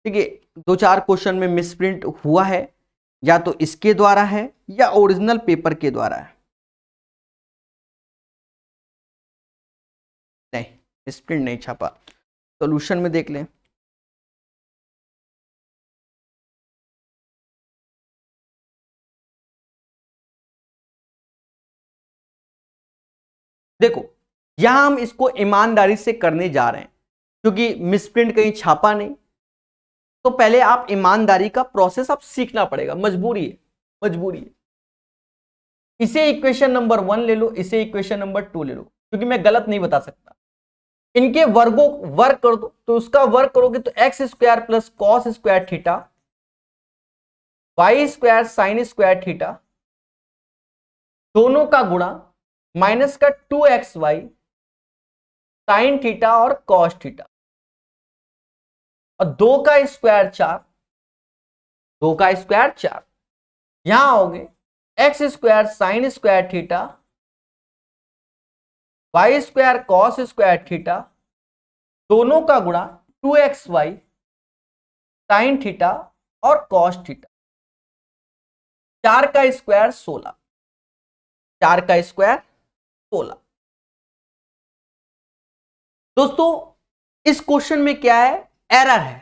ठीक है। 2-4 क्वेश्चन में मिसप्रिंट हुआ है, या तो इसके द्वारा है या ओरिजिनल पेपर के द्वारा है। नहीं, मिसप्रिंट नहीं छापा। सॉल्यूशन में देख लें। देखो, यहां हम इसको ईमानदारी से करने जा रहे हैं, क्योंकि मिसप्रिंट कहीं छापा नहीं। तो पहले आप ईमानदारी का प्रोसेस आप सीखना पड़ेगा, मजबूरी है, मजबूरी है। इसे इक्वेशन नंबर 1 ले लो, इसे इक्वेशन नंबर 2 ले लो, क्योंकि मैं गलत नहीं बता सकता। इनके वर्गों वर्ग कर दो, तो उसका वर्ग करोगे तो X square plus cos square theta, Y square sine square theta, दोनों का गुणा माइनस का 2xy साइन थीटा और कॉस थीटा, और 2 का स्क्वायर 4, 2 का स्क्वायर 4। यहां आओगे X square sine square theta, Y square cos square theta, दोनों का गुणा 2xy साइन थीटा और कॉस थीटा। 4 का स्क्वायर 16, 4 का स्क्वायर 16। दोस्तों इस क्वेश्चन में क्या है? एरर है।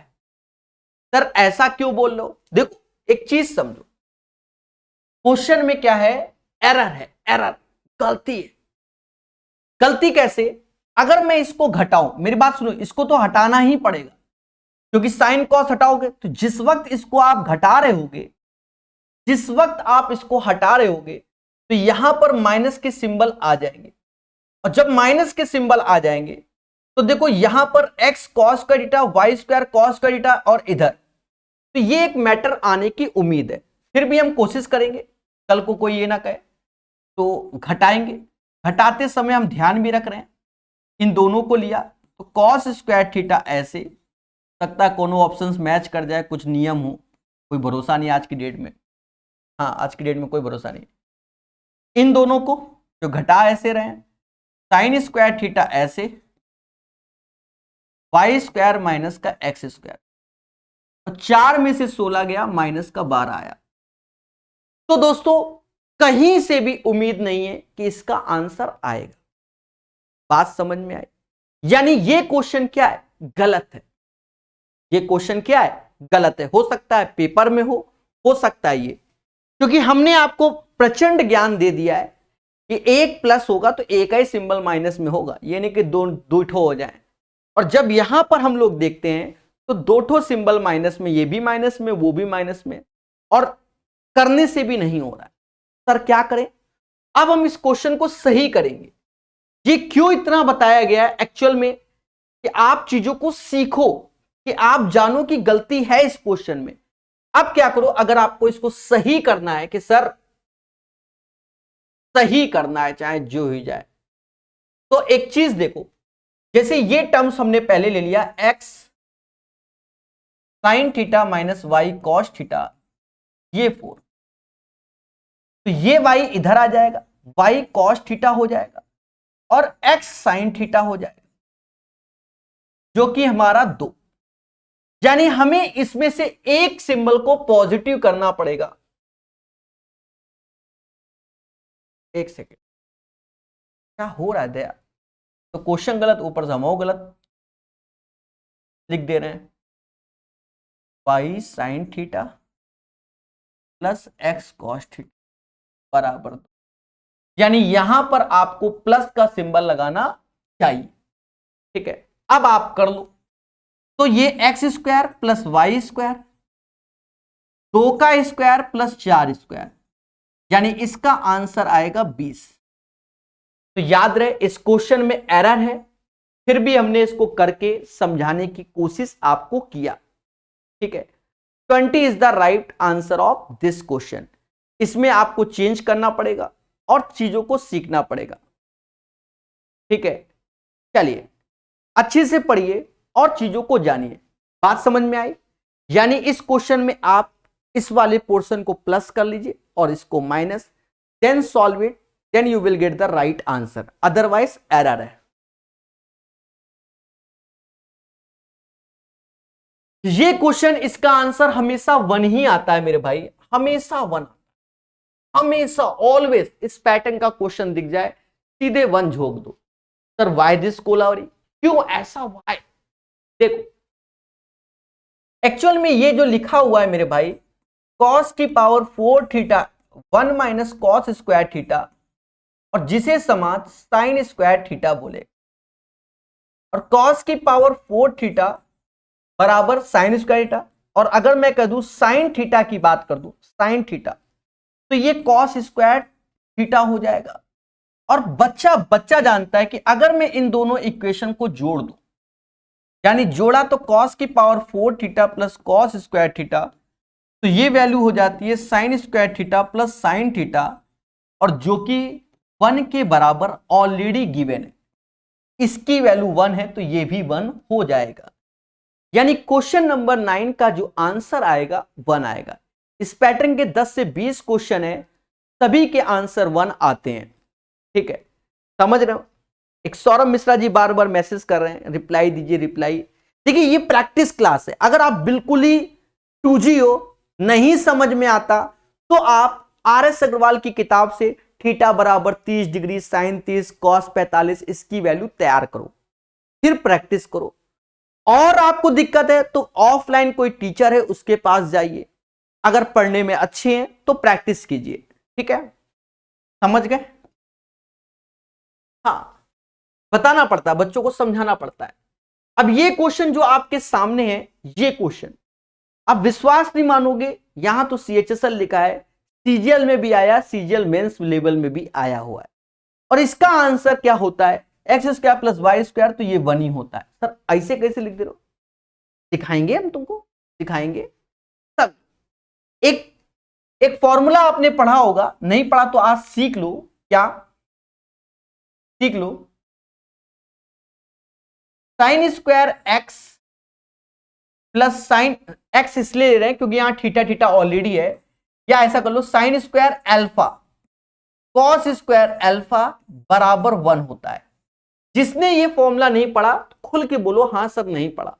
सर ऐसा क्यों बोल रहे हो? देखो एक चीज समझो, क्वेश्चन में क्या है, एरर है, एरर, गलती है। गलती कैसे, अगर मैं इसको घटाऊं, मेरी बात सुनो, इसको तो हटाना ही पड़ेगा क्योंकि साइन कॉस हटाओगे तो जिस वक्त इसको आप घटा रहे होगे, जिस वक्त आप इसको हटा रहे होगे तो यहां पर माइनस के सिंबल आ जाएंगे, और जब माइनस के सिंबल आ जाएंगे तो देखो यहां पर x cos का थीटा, वाई स्क्वायर cos का थीटा और इधर, तो ये एक मैटर आने की उम्मीद है। फिर भी हम कोशिश करेंगे, कल को कोई ये ना कहे, तो घटाएंगे। घटाते समय हम ध्यान भी रख रहे हैं, इन दोनों को लिया तो cos स्क्वायर थीटा ऐसे, सकता है कोनो ऑप्शंस मैच कर जाए, कुछ नियम हो, कोई भरोसा नहीं आज की डेट में। हाँ, आज की डेट में कोई भरोसा नहीं। इन दोनों को जो घटा ऐसे रहे, साइन स्क्वायर थीटा ऐसे, वाई स्क्वायर माइनस का एक्स स्क्वायर, तो 4 में से 16 गया, माइनस का 12 आया। तो दोस्तों कहीं से भी उम्मीद नहीं है कि इसका आंसर आएगा। बात समझ में आई? यानी ये क्वेश्चन क्या है, गलत है। ये क्वेश्चन क्या है, गलत है। हो सकता है पेपर में हो सकता है ये, क्योंकि हमने आपको प्रचंड ज्ञान दे दिया है कि एक प्लस होगा तो एक ही सिंबल माइनस में होगा, ये नहीं कि दो ठो हो जाए। और जब यहां पर हम लोग देखते हैं तो दो ठो सिंबल माइनस में, ये भी माइनस में, वो भी माइनस में, और करने से भी नहीं हो रहा है। सर क्या करें? अब हम इस क्वेश्चन को सही करेंगे। ये क्यों इतना बताया गया है एक्चुअल में, कि आप चीजों को सीखो, कि आप जानो कि गलती है इस क्वेश्चन में। अब क्या करो, अगर आपको इसको सही करना है कि सर सही करना है चाहे जो ही जाए, तो एक चीज देखो, जैसे ये टर्म्स हमने पहले ले लिया, X sine theta minus Y cos theta, ये 4, तो ये वाई इधर आ जाएगा, वाई कॉस थीटा हो जाएगा और एक्स साइन थीटा हो जाएगा, जो कि हमारा 2। यानी हमें इसमें से एक सिंबल को पॉजिटिव करना पड़ेगा। एक सेकेंड, क्या हो रहा है दया? तो क्वेश्चन गलत, ऊपर जमाओ गलत लिख दे रहे हैं, Y sine theta plus X cos theta बराबर 2। यानी यहां पर आपको प्लस का सिंबल लगाना चाहिए। ठीक है, अब आप कर लो, तो ये X square plus Y square, 2 का स्क्वायर प्लस 4 स्क्वायर, यानी इसका आंसर आएगा 20। तो याद रहे इस क्वेश्चन में एरर है, फिर भी हमने इसको करके समझाने की कोशिश आपको किया। ठीक है, 20 is the right answer of this question. इसमें आपको चेंज करना पड़ेगा और चीजों को सीखना पड़ेगा। ठीक है, चलिए अच्छे से पढ़िए और चीजों को जानिए। बात समझ में आई? यानी इस क्वेश्चन में आप इस वाले पोर्शन को प्लस कर लीजिए और इसको minus, then solve it, then you will get the right answer, otherwise error है। ये क्वेश्चन, इसका आंसर हमेशा 1 ही आता है मेरे भाई, हमेशा 1, हमेशा ऑलवेज। इस पैटर्न का क्वेश्चन दिख जाए सीधे 1 झोंक दो। सर वाई दिस कोलावरी, क्यों ऐसा वाई? देखो एक्चुअल में ये जो लिखा हुआ है मेरे भाई, cos की power 4 theta 1 minus cos square theta, और जिसे समाज साइन स्क्वायर थीटा बोले, और cos की पावर 4 थीटा बराबर साइन स्क्वायर थीटा, और अगर मैं कह दूं साइन थीटा की बात कर दूं, साइन थीटा, तो ये cos स्क्वायर थीटा हो जाएगा। और बच्चा जानता है कि अगर मैं इन दोनों इक्वेशन को जोड़ दूं, यानी जोड़ा तो cos की power 4 theta plus cos square theta, तो ये वैल्यू हो जाती है sign square theta plus sign theta, और जो कि 1 के बराबर ऑलरेडी गिवन है, इसकी वैल्यू 1 है तो ये भी 1 हो जाएगा। यानी क्वेश्चन नंबर 9 का जो आंसर आएगा 1 आएगा। इस पैटर्न के 10 से 20 क्वेश्चन है, सभी के आंसर 1 आते हैं। ठीक है, समझ रहे हो? एक सौरभ मिश्रा जी बार बार मैसेज कर रहे हैं, रिप्लाई दीजिए रिप्लाई। देखिए ये प्रैक्टिस क्लास है, अगर आप बिल्कुल ही 2G हो, नहीं समझ में आता, तो आप RS अग्रवाल की किताब से थीटा बराबर 30 डिग्री, साइन 30, कॉस 45, इसकी वैल्यू तैयार करो, फिर प्रैक्टिस करो। और आपको दिक्कत है तो ऑफलाइन कोई टीचर है उसके पास जाइए, अगर पढ़ने में अच्छे हैं तो प्रैक्टिस कीजिए। ठीक है, समझ गए? हाँ, बताना पड़ता है बच्चों को, समझाना पड़ता है। अब ये क्वेश्चन जो आपके सामने है, ये क्वेश्चन आप विश्वास नहीं मानोगे, यहां तो CHSL लिखा है, CGL में भी आया, CGL मेंस लेवल में भी आया हुआ है, और इसका आंसर क्या होता है, X square plus Y square, तो ये 1 ही होता है। सर ऐसे कैसे लिख दे रहे हो? सिखाएंगे हम तुमको, सिखाएंगे सब। एक एक फॉर्मूला आपने पढ़ा होगा, नहीं पढ़ा तो आज सीख लो। क्या सीख लो? Sine square X plus sine X इसलिए ले रहे हैं क्योंकि यहां थीटा थीटा ऑलरेडी है, या ऐसा कर लो sine square alpha cos square alpha बराबर 1 होता है। जिसने ये फॉर्मूला नहीं पढ़ा खुल के बोलो हां सर नहीं पढ़ा,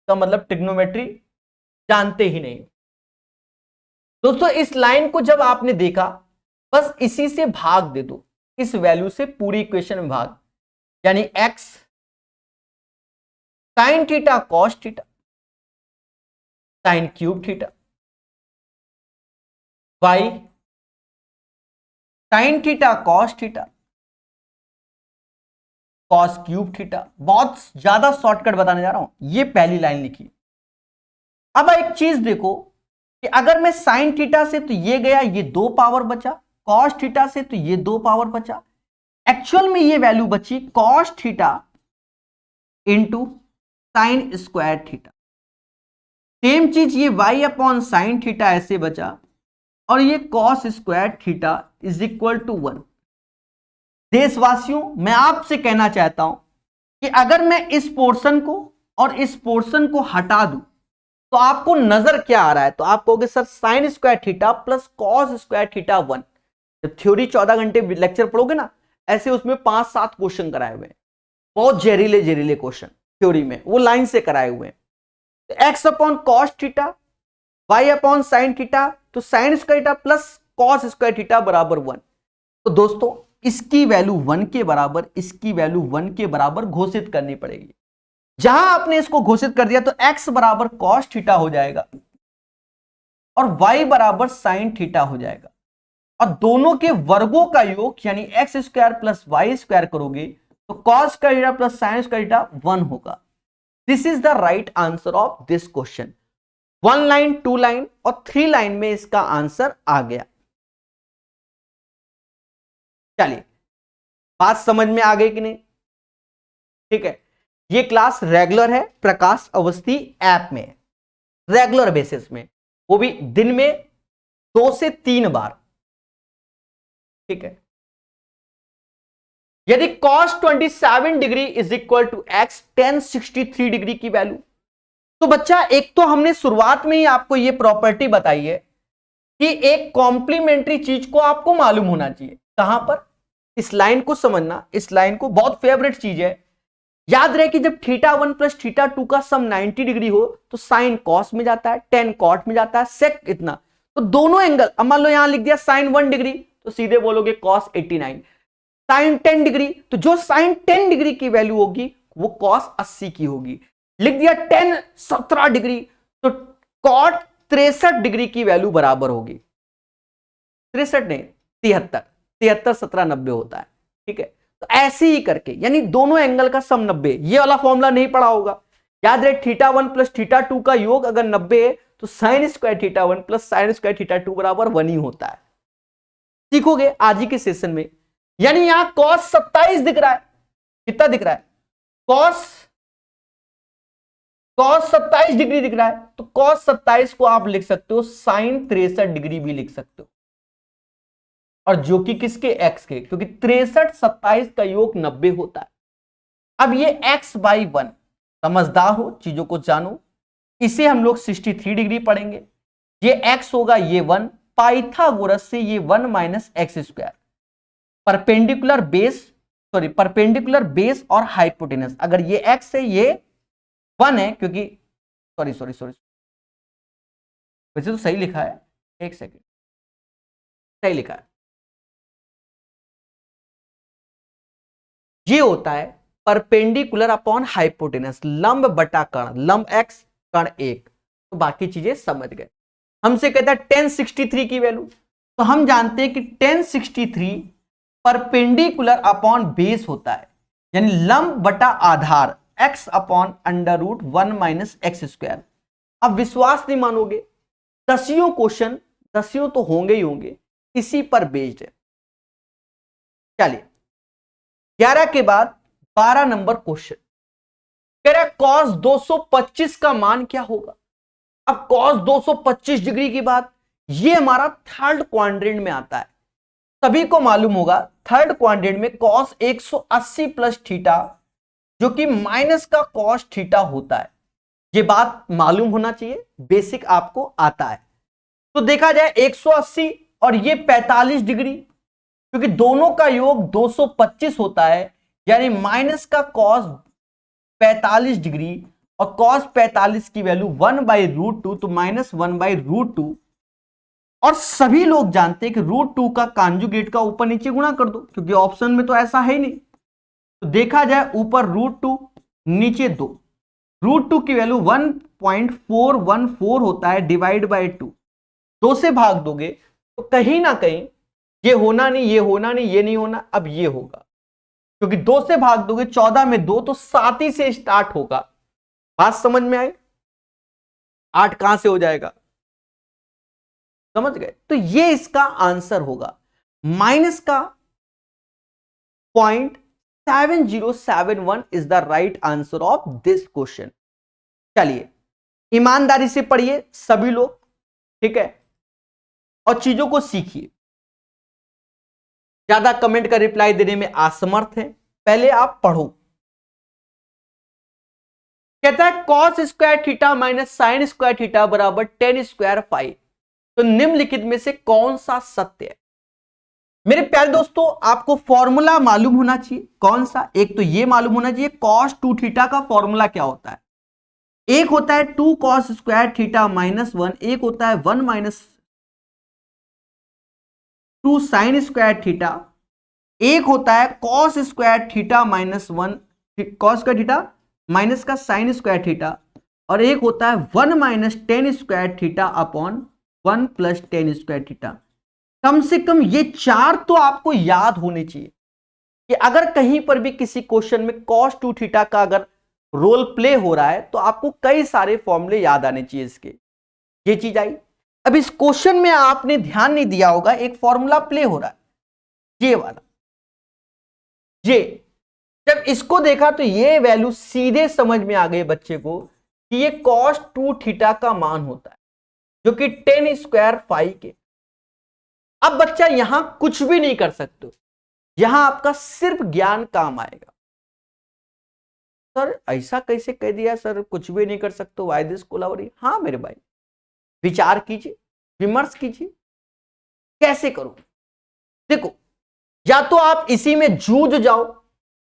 तो मतलब ट्रिग्नोमेट्री जानते ही नहीं। दोस्तों इस लाइन को जब आपने देखा, बस इसी से भाग दे दो, इस वैल्यू से पूरी इक्वेशन में भाग, यानी X sine theta cos theta sine cube theta, Y sine theta cos theta cos cube theta. बहुत ज्यादा शॉर्टकट बताने जा रहा हूं, ये पहली लाइन लिखी। अब एक चीज देखो कि अगर मैं साइन थीटा से तो ये गया, ये 2 पावर बचा, कॉस थीटा से तो ये 2 पावर बचा, एक्चुअल में ये वैल्यू बची cos theta into sine square theta. Same चीज ये y अपॉन साइन थीटा ऐसे बचा, और ये cos square theta is equal to 1। देशवासियों मैं आपसे कहना चाहता हूं कि अगर मैं इस पोर्शन को और इस पोर्शन को हटा दूं तो आपको नजर क्या आ रहा है? तो आप कहोगे sir sign square theta plus cos square theta 1। जब थ्योरी 14 घंटे लेक्चर पढ़ोगे ना, ऐसे उसमें 5-7 क्वेश्चन कराए हुए हैं, बहुत जहरीले जहरीले क्वेश्चन थ्योरी में, वो लाइन से कराए हुए हैं। तो X upon cos theta, Y upon sine theta, तो sine square theta plus cos square theta बराबर 1। तो दोस्तों इसकी वैल्यू 1 के बराबर, इसकी वैल्यू 1 के बराबर घोषित करनी पड़ेगी। जहां आपने इसको घोषित कर दिया तो x बराबर कॉस थीटा हो जाएगा और y बराबर साइन थीटा हो जाएगा, और दोनों के वर्गों का योग यानी X square plus Y square करोगे तो cos square theta plus sine square theta 1 होगा। This is the right answer of this question. 1 line, 2 line और 3 लाइन में इसका आंसर आ गया। चलिए बात समझ में आ गई कि नहीं? ठीक है, ये क्लास रेगुलर है, प्रकाश अवस्थी ऐप में, रेगुलर बेसिस में, वो भी दिन में 2 से 3 बार। ठीक है, यदि cos 27 degree is equal to X tan 63 degree की वैल्यू, तो बच्चा एक तो हमने शुरुआत में ही आपको यह प्रॉपर्टी बताई है कि एक कॉम्प्लीमेंट्री चीज को आपको मालूम होना चाहिए। कहां पर? इस लाइन को समझना, इस लाइन को, बहुत फेवरेट चीज है। याद रहे कि जब θ1 प्लस θ2 का सम 90 डिग्री हो तो साइन कॉस में जाता है, tan कॉट में जाता है, सेक इतना, तो दोनों एंगल, अब मान लो यहां लिख दिया साइन 1 डिग्री तो सीधे बोलोगे कॉस 89, साइन 10 डिग्री तो जो साइन 10 डिग्री की वैल्यू होगी वो कॉस 80 की होगी। लिख दिया tan 17 डिग्री तो कॉट 63 डिग्री की वैल्यू बराबर होगी, 63 नहीं 73, 73 17 90 होता है। ठीक है, तो ऐसे ही करके यानी दोनों एंगल का सम 90। ये वाला फॉर्मूला नहीं पढ़ा होगा, याद रहे θ1 प्लस θ2 का योग अगर 90 है तो sine square θ1 plus sine square θ2 बराबर 1 ही होता है। सीखोगे आज ही के सेशन में। यानी यहां cos 27 दिख रहा है, कितना दिख रहा है? cos 27 डिग्री दिख रहा है, तो cos 27 को आप लिख सकते हो साइन 63 डिग्री भी लिख सकते हो, और जो कि किसके? x के, क्योंकि 63 27 का योग 90 होता है। अब ये x/1, समझदार हो, चीजों को जानो, इसे हम लोग 63 डिग्री पढ़ेंगे। ये x होगा, ये 1, पाइथागोरस से ये 1 minus X square, perpendicular base और हाइपोटेनस। अगर ये x है ये 1 है, क्योंकि सॉरी वैसे तो सही लिखा है, एक सेकेंड, सही लिखा है, ये होता है परपेंडिकुलर अपॉन हाइपोटेनस, लंब बटा कर्ण, लंब x कर्ण 1। तो बाकी चीजें समझ गए। हमसे कहता है tan 63 की वैल्यू, तो हम जानते हैं कि 1063 परपेंडिकुलर अपॉन बेस होता है, यानी लंब बटा आधार x upon under root 1 minus X square. अब विश्वास नहीं मानोगे, दसियों क्वेश्चन, दसियों तो होंगे ही होंगे, इसी पर बेस्ड है। चलिए 11 के बाद 12 नंबर क्वेश्चन कह रहा है cos 225 का मान क्या होगा। अब cos 225 डिग्री की बात, ये हमारा थर्ड क्वाड्रेंट में आता है। सभी को मालूम होगा थर्ड क्वाड्रेंट में cos 180 प्लस थीटा जो कि माइनस का cos थीटा होता है। ये बात मालूम होना चाहिए, बेसिक आपको आता है। तो देखा जाए 180 और ये 45 डिग्री, क्योंकि दोनों का योग 225 होता है, यानी माइनस का cos 45 डिग्री और cos 45 की वैल्यू 1/√2, तो -1/√2। और सभी लोग जानते हैं कि √2 का कॉन्जुगेट का ऊपर नीचे गुणा कर दो, क्योंकि ऑप्शन में तो ऐसा है ही नहीं। तो देखा जाए ऊपर √2 नीचे 2, √2 की वैल्यू 1.414 होता है, डिवाइड बाय 2, 2 से भाग दोगे तो कहीं ना कहीं ये होना नहीं, ये होना नहीं, ये नहीं होना, अब ये होगा, क्योंकि 2 से भाग दोगे 14 में 2 तो 7 ही से स्टार्ट होगा। बात समझ में आई? 8 कहां से हो जाएगा, समझ गए? तो ये इसका आंसर होगा, माइनस का 0.7071 is the right answer of this question. चलिए ईमानदारी से पढ़िए सभी लोग, ठीक है, और चीजों को सीखिए। ज्यादा कमेंट का रिप्लाई देने में असमर्थ है, पहले आप पढ़ो। कहता है cos square theta minus sign square theta बराबर tan स्क्वायर फाई, तो निम्नलिखित में से कौन सा सत्य है? मेरे प्यारे दोस्तों, आपको फॉर्मूला मालूम होना चाहिए। कौन सा? एक तो ये मालूम होना चाहिए cos 2 थीटा का फॉर्मूला क्या होता है। एक होता है 2 cos स्क्वायर थीटा -1, एक होता है 1 माइनस 2 साइन स्क्वायर थीटा, एक होता है cos square theta -1, cos square theta minus का साइन स्क्वायर थीटा, और एक होता है 1 माइनस tan square theta upon 1 plus tan square theta. कम से कम ये 4 तो आपको याद होने चाहिए कि अगर कहीं पर भी किसी क्वेश्चन में cos 2 थीटा का अगर रोल प्ले हो रहा है तो आपको कई सारे फॉर्मूले याद आने चाहिए इसके। ये चीज आई। अब इस क्वेश्चन में आपने ध्यान नहीं दिया होगा, एक फॉर्मूला प्ले हो रहा है, ये वाला, ये जब इसको देखा तो ये वैल्यू सीधे समझ में आ गई बच्चे को कि ये cos 2 थीटा का मान होता है, जो कि tan स्क्वायर फाई के। अब बच्चा यहां कुछ भी नहीं कर सकते, यहां आपका सिर्फ ज्ञान काम आएगा। सर ऐसा कैसे कह दिया सर, कुछ भी नहीं कर सकते, वाई दिस कोलावरी? हाँ मेरे भाई, विचार कीजिए, विमर्श कीजिए, कैसे करो। देखो, या तो आप इसी में जूझ जाओ।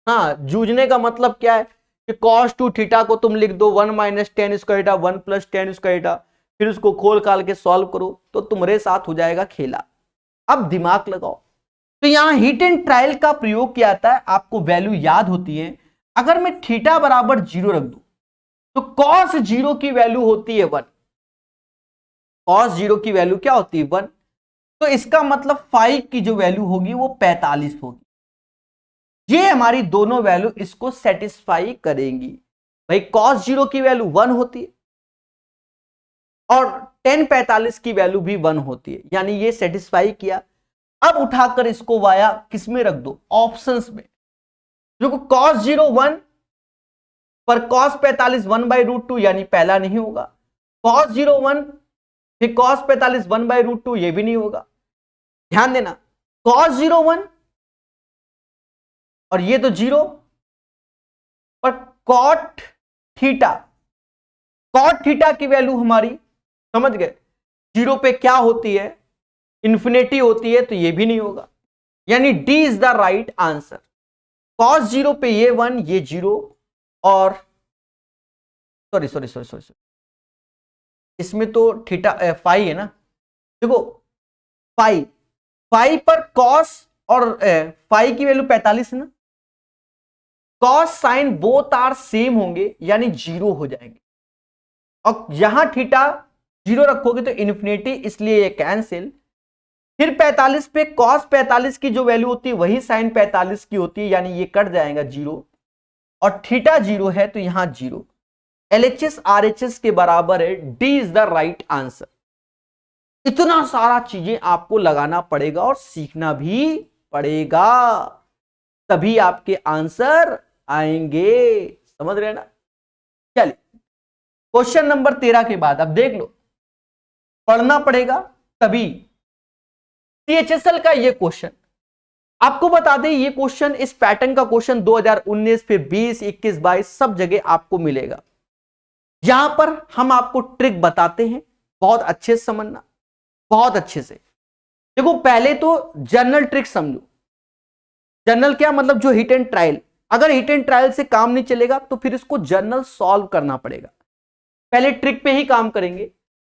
हाँ, जूझने का मतलब क्या है कि cos 2 थीटा को तुम लिख दो 1 माइनस tan square theta 1 plus tan square theta, फिर उसको खोल काल के सॉल्व करो तो तुम्हारे साथ हो जाएगा खेला। अब दिमाग लगाओ। तो यहां हीट एंड ट्रायल का प्रयोग किया जाता है, आपको वैल्यू याद होती है। अगर मैं थीटा बराबर 0 रख दूं तो cos 0 की वैल्यू होती है 1, cos 0 की वैल्यू क्या होती है 1, तो इसका मतलब 5 की जो वैल्यू होगी वो 45 होगी। ये हमारी दोनों वैल्यू इसको सेटिस्फाई करेंगी। भाई cos 0 की वैल्यू 1 होती है और tan 45 की वैल्यू भी 1 होती है, यानी ये सेटिस्फाई किया। अब उठाकर इसको वाया किस में रख दो, ऑप्शंस में। जो cos 0 1 पर cos 45 1/√2, यानी पहला नहीं होगा। cos 0 1 फिर cos 45 1/√2, ये भी नहीं होगा। ध्यान देना, cos 0 1 और ये तो 0, पर cot थीटा की वैल्यू हमारी समझ गए 0 पे क्या होती है, इंफिनिटी होती है, तो ये भी नहीं होगा। यानी D is the right answer. cos 0 पे ये 1, ये 0, और सॉरी इसमें तो थीटा फाई है ना। देखो फाई पर cos और फाई की वैल्यू 45 है ना, cos sine both are same होंगे, यानी 0 हो जाएंगे। और यहां थीटा 0 रखोगे तो इन्फिनिटी, इसलिए ये कैंसिल। फिर 45 पे cos 45 की जो वैल्यू होती है वही sin 45 की होती है, यानी ये कट जाएगा 0, और थीटा 0 है तो यहां 0। LHS RHS के बराबर है, D is the right answer. इतना सारा चीजें आपको लगाना पड़ेगा और सीखना भी पड़ेगा, तभी आपके आंसर आएंगे। समझ रहे हैं ना? चलिए क्वेश्चन नंबर 13 के बाद अब देख लो, पढ़ना पड़ेगा तभी। CHSL का ये क्वेश्चन आपको बता दें, ये क्वेश्चन इस पैटर्न का क्वेश्चन 2019 फिर 20, 21, 22 सब जगह आपको मिलेगा। यहां पर हम आपको ट्रिक बताते हैं, बहुत अच्छे से समझना, बहुत अच्छे से। देखो पहले तो जनरल ट्रिक समझो। जनरल क्या मतलब? जो हिट एंड ट्रायल। अगर हिट एंड ट्रायल से काम नहीं चलेगा तो फिर इसको जनरल सॉल्व करना पड़ेगा। पहले ट्रिक पे ही काम करेंगे।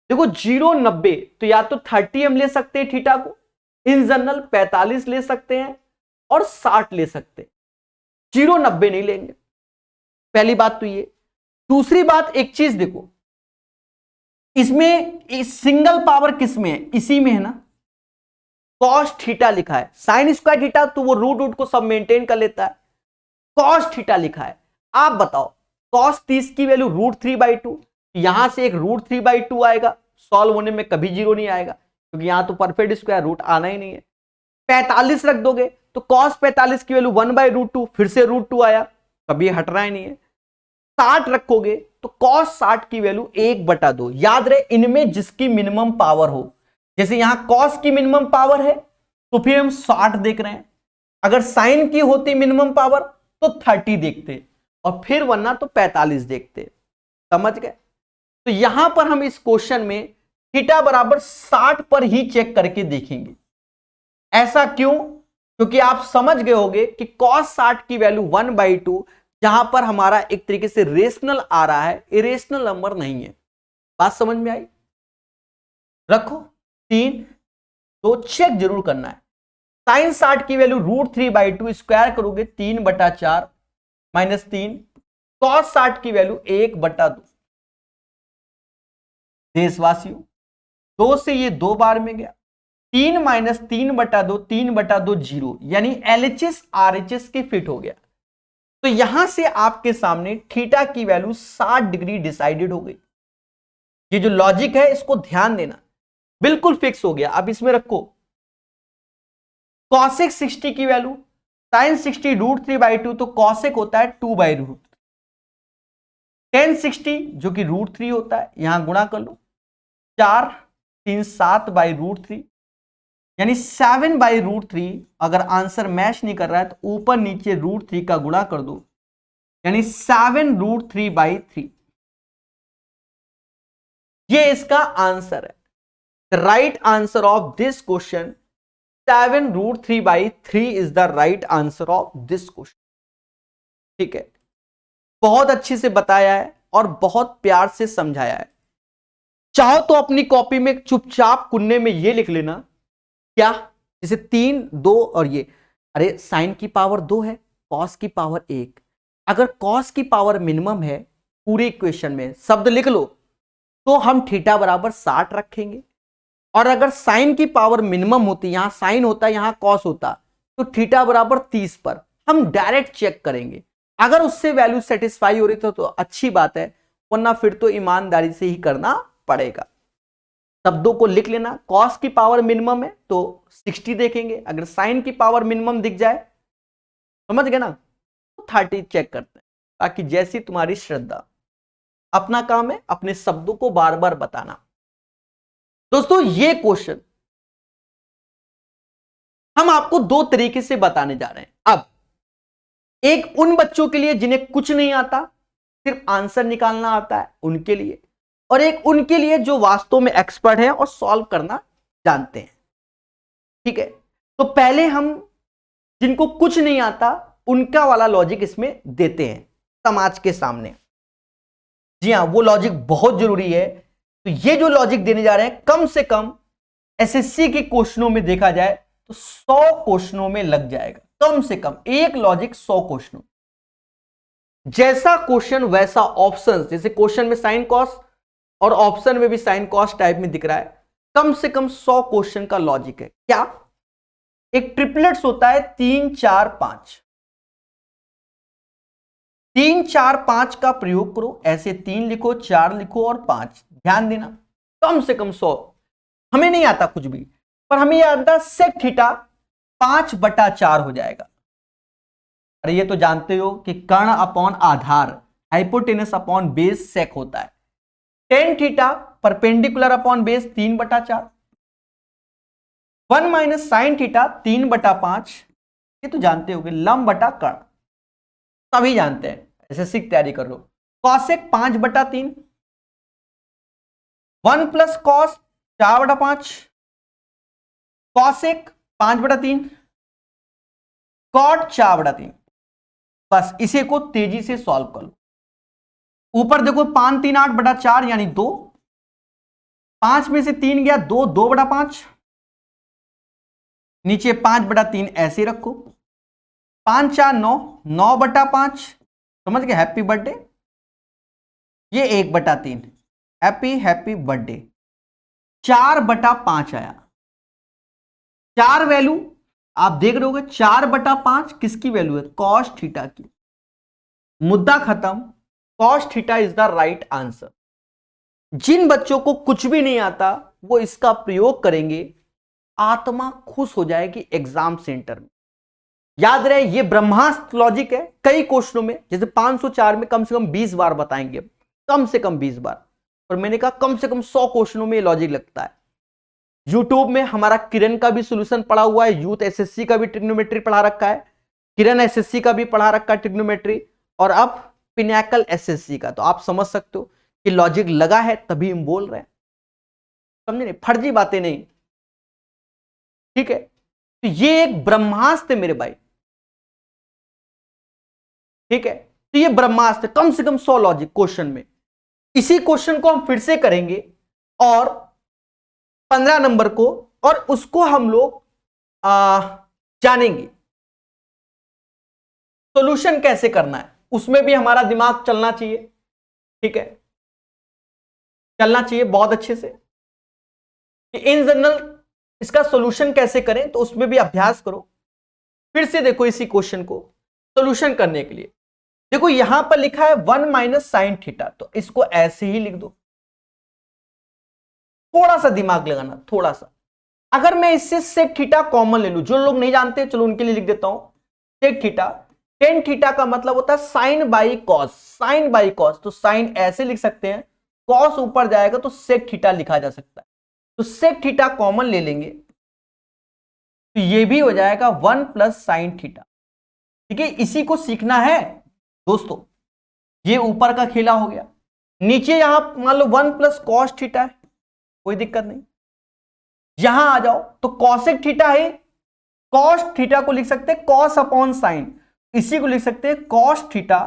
देखो 0, 90 तो या तो 30 हम ले सकते हैं थीटा को, इन जनरल 45 ले सकते हैं और 60 ले सकते हैं, 0, 90 नहीं लेंगे। पहली बात तो ये। दूसरी बात, एक चीज देखो, इसमें सिंगल पावर किस में है? इसी में है ना। कॉस थीटा लिखा है, साइन स्क्वायर थीटा तो वो रूट को सब मेंटेन कर लेता है। कॉस थीटा लिखा है। आप बताओ कॉस 30 की वैल्यू √3/2, यहां से एक √3/2 आएगा, सॉल्व होने में कभी 0 नहीं आएगा क्योंकि यहां तो परफेक्ट स्क्वायर रूट आना ही नहीं है। 45 रख दोगे तो कॉस 45 की वैल्यू 1/√2, फिर से √2 आया, कभी हटना ही नहीं है। 60 रखोगे तो कॉस 60 की वैल्यू 1/2। याद रहे इनमें जिसकी मिनिमम पावर हो, जैसे यहां कॉस की मिनिमम पावर है तो फिर हम 60 देख रहे हैं, अगर साइन की होती मिनिमम पावर तो 30 देखते, और फिर वरना तो 45 देखते। समझ गए? तो यहां पर हम इस क्वेश्चन में थीटा बराबर 60 पर ही चेक करके देखेंगे। ऐसा क्यों? क्योंकि आप समझ गए होंगे कि cos 60 की वैल्यू 1/2, जहां पर हमारा एक तरीके से रेशनल आ रहा है, इरेशनल नंबर नहीं है। बात समझ में आई? रखो 3, तो चेक जरूर करना है। साइन 60 की वैल्यू √3/2, स्क्वायर करोगे 3/4 -3, cos 60 की वैल्यू 1/2। देशवासियों 2 से ये 2 बार में गया, 3 - 3/2, 3/2 0, यानी LHS RHS के फिट हो गया। तो यहां से आपके सामने थीटा की वैल्यू 60 डिग्री डिसाइडेड हो गई। ये जो लॉजिक है इसको ध्यान देना, बिल्कुल फिक्स हो गया। अब इसमें रखो कॉसेक 60 की वैल्यू, साइन 60 √3/2 तो कॉसेक होता है 2/√3, tan 60 जो कि √3 होता है, यहां गुणा कर लो, 4, 3, 7/√3, यानी 7/√3। अगर आंसर मैच नहीं कर रहा है तो ऊपर नीचे √3 का गुणा कर दो, यानी 7√3/3। ये इसका आंसर है। The right answer of this question 7√3/3 is the right answer of this question. ठीक है, बहुत अच्छे से बताया है और बहुत प्यार से समझाया है। चाहो तो अपनी कॉपी में चुपचाप कुन्ने में ये लिख लेना, क्या? जैसे 3, 2 और ये, अरे साइन की पावर 2 है, कॉस की पावर 1। अगर कॉस की पावर मिनिमम है पूरे इक्वेशन में, शब्द लिख लो, तो हम थीटा बराबर 60 रखेंगे। और अगर साइन की पावर मिनिमम होती, यहां साइन होता यहां कॉस होता, तो थीटा बराबर 30 पर हम डायरेक्ट चेक करेंगे। अगर उससे वैल्यू सेटिस्फाई हो रही तो अच्छी बात है, वरना फिर तो ईमानदारी से ही करना पड़ेगा। शब्दों को लिख लेना, कॉस की पावर मिनिमम है तो 60 देखेंगे, अगर साइन की पावर मिनिमम दिख जाए, समझ गए ना, तो 30 चेक करते हैं, ताकि जैसी तुम्हारी श्रद्धा। अपना काम है अपने शब्दों को बार बार बताना। दोस्तों ये क्वेश्चन हम आपको 2 तरीके से बताने जा रहे हैं। अब एक उन बच्चों के लिए जिन्हें कुछ नहीं आता, सिर्फ आंसर निकालना आता है, उनके लिए, और एक उनके लिए जो वास्तव में एक्सपर्ट हैं और सॉल्व करना जानते हैं। ठीक है, तो पहले हम जिनको कुछ नहीं आता उनका वाला लॉजिक इसमें देते हैं समाज के सामने। जी हां, वो लॉजिक बहुत जरूरी है। तो ये जो लॉजिक देने जा रहे हैं, कम से कम एसएससी के क्वेश्चनों में देखा जाए तो 100 क्वेश्चनों में लग जाएगा, कम से कम एक लॉजिक 100 क्वेश्चनों। जैसा क्वेश्चन वैसा ऑप्शन, जैसे क्वेश्चन में साइन कॉस और ऑप्शन में भी साइन कॉस टाइप में दिख रहा है, कम से कम 100 क्वेश्चन का लॉजिक है। क्या? एक ट्रिपलेट्स होता है 3 4 5, 3 4 5 का प्रयोग करो, ऐसे 3 लिखो, 4 लिखो और 5। ध्यान देना, कम से कम 100। हमें नहीं आता कुछ भी, पर हमें यह आता सेक थीटा 5/4 हो जाएगा। अरे ये तो जानते हो कि कर्ण अपॉन आधार, हाइपोटेनस अपॉन बेस सेक होता है। Tan theta perpendicular upon base 3/4, 1 minus sign theta 3/5। ये तो जानते होगे, लंब बटा कर्ण, सभी जानते हैं, एसएससी की तैयारी कर लो। Cosec 5/3, 1 plus cos 4/5, cosec 5/3, cot 4/3। बस इसे को तेजी से सॉल्व कर लो। ऊपर देखो 5 3 8/4 यानी 2, 5 में से 3 गया 2, 2/5, नीचे 5/3 ऐसे रखो, 5 4 9, 9/5। समझ गए? Happy birthday. ये 1/3, हैप्पी बर्थडे। 4/5 आया। 4 वैल्यू आप देख रहे होगे, 4/5 किसकी वैल्यू है? कॉस थीटा की। मुद्दा खत्म। Cos theta is the right answer. जिन बच्चों को कुछ भी नहीं आता वो इसका प्रयोग करेंगे, आत्मा खुश हो जाएगी एग्जाम सेंटर में। याद रहे, ये ब्रह्मास्त्र लॉजिक है। कई क्वेश्चनों में, जैसे 504 में कम से कम 20 बार बताएंगे, कम से कम 20 बार। और मैंने कहा कम से कम 100 क्वेश्चनों में ये लॉजिक लगता है। यूट्यूब में हमारा किरण का भी सॉल्यूशन पड़ा हुआ है, यूथ एसएससी का भी ट्रिग्नोमेट्री पढ़ा रखा है, किरण एसएससी का भी पढ़ा रखा है ट्रिग्नोमेट्री, और अब पिनैकल एसएससी का। तो आप समझ सकते हो कि लॉजिक लगा है, तभी हम बोल रहे हैं। समझे नहीं? फर्जी बातें नहीं। ठीक है, तो ये एक ब्रह्मास्त्र है मेरे भाई। ठीक है, तो ये ब्रह्मास्त्र, कम से कम 100 लॉजिक क्वेश्चन में। इसी क्वेश्चन को हम फिर से करेंगे और 15 नंबर को, और उसको हम लोग जानेंगे सॉल्यूशन कैसे करना है। उसमें भी हमारा दिमाग चलना चाहिए। ठीक है, चलना चाहिए बहुत अच्छे से कि इन जनरल इसका सॉल्यूशन कैसे करें, तो उसमें भी अभ्यास करो। फिर से देखो इसी क्वेश्चन को सॉल्यूशन करने के लिए। देखो यहां पर लिखा है 1 माइनस साइन थीटा, तो इसको ऐसे ही लिख दो। थोड़ा सा दिमाग लगाना, थोड़ा सा। अगर मैं इससे सेक थीटा कॉमन ले लूं, जो लोग नहीं जानते चलो उनके लिए लिख देता हूं। सेक थीटा, टेन थीटा का मतलब होता है sine by cos, sine by cos. तो साइन ऐसे लिख सकते हैं, कॉस ऊपर जाएगा तो सेक थीटा लिखा जा सकता है। तो सेक थीटा कॉमन ले लेंगे, तो ये भी हो जाएगा 1 प्लस साइन थीटा। ठीक है, इसी को सीखना है दोस्तों। ये ऊपर का खेला हो गया। नीचे यहां मान लो 1 प्लस कॉस थीटा है, कोई दिक्कत नहीं। यहां आ जाओ तो कॉसेक थीटा है, कॉस थीटा को लिख सकते हैं कॉस अपॉन साइन, इसी को लिख सकते हैं कॉस थीटा,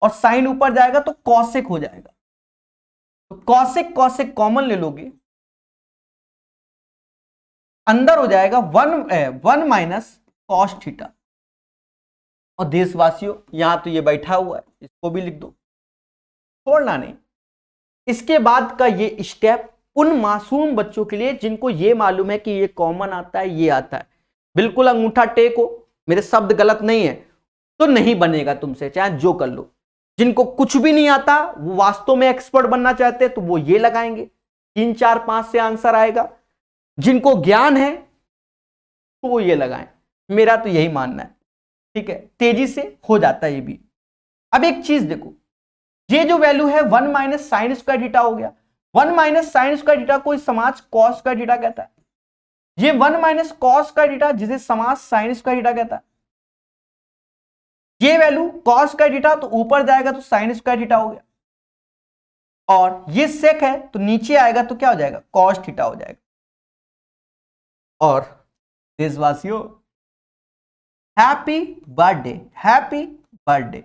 और साइन ऊपर जाएगा तो कॉसेक हो जाएगा। तो कॉसेक कॉसेक कॉमन ले लोगे, अंदर हो जाएगा 1 माइनस कॉस थीटा। और देशवासियों यहां तो ये बैठा हुआ है, इसको भी लिख दो, छोड़ना नहीं। इसके बाद का ये स्टेप उन मासूम बच्चों के लिए जिनको ये मालूम है कि ये कॉमन आता है, ये आता है, बिल्कुल अंगूठा टेको, मेरे शब्द गलत नहीं है, तो नहीं बनेगा तुमसे, चाहे जो कर लो। जिनको कुछ भी नहीं आता, वो वास्तव में एक्सपर्ट बनना चाहते हैं, तो वो ये लगाएंगे, 3 4 5 से आंसर आएगा। जिनको ज्ञान है तो वो ये लगाएं, मेरा तो यही मानना है। ठीक है, तेजी से हो जाता है ये भी। अब एक चीज देखो, ये जो वैल्यू है 1 माइनस साइन स्क्वायर थीटा हो गया। 1 माइनस साइन स्क्वायर थीटा को समाज कॉस स्क्वायर थीटा कहता है। ये 1 माइनस कॉस स्क्वायर थीटा जिसे समाज साइन स्क्वायर थीटा कहता है। ये वैल्यू कॉस स्क्वायर थीटा तो ऊपर जाएगा तो साइन स्क्वायर थीटा हो गया, और ये सेक है तो नीचे आएगा तो क्या हो जाएगा? कॉस थीटा हो जाएगा। और देशवासियों हैप्पी बर्थडे, हैप्पी बर्थडे।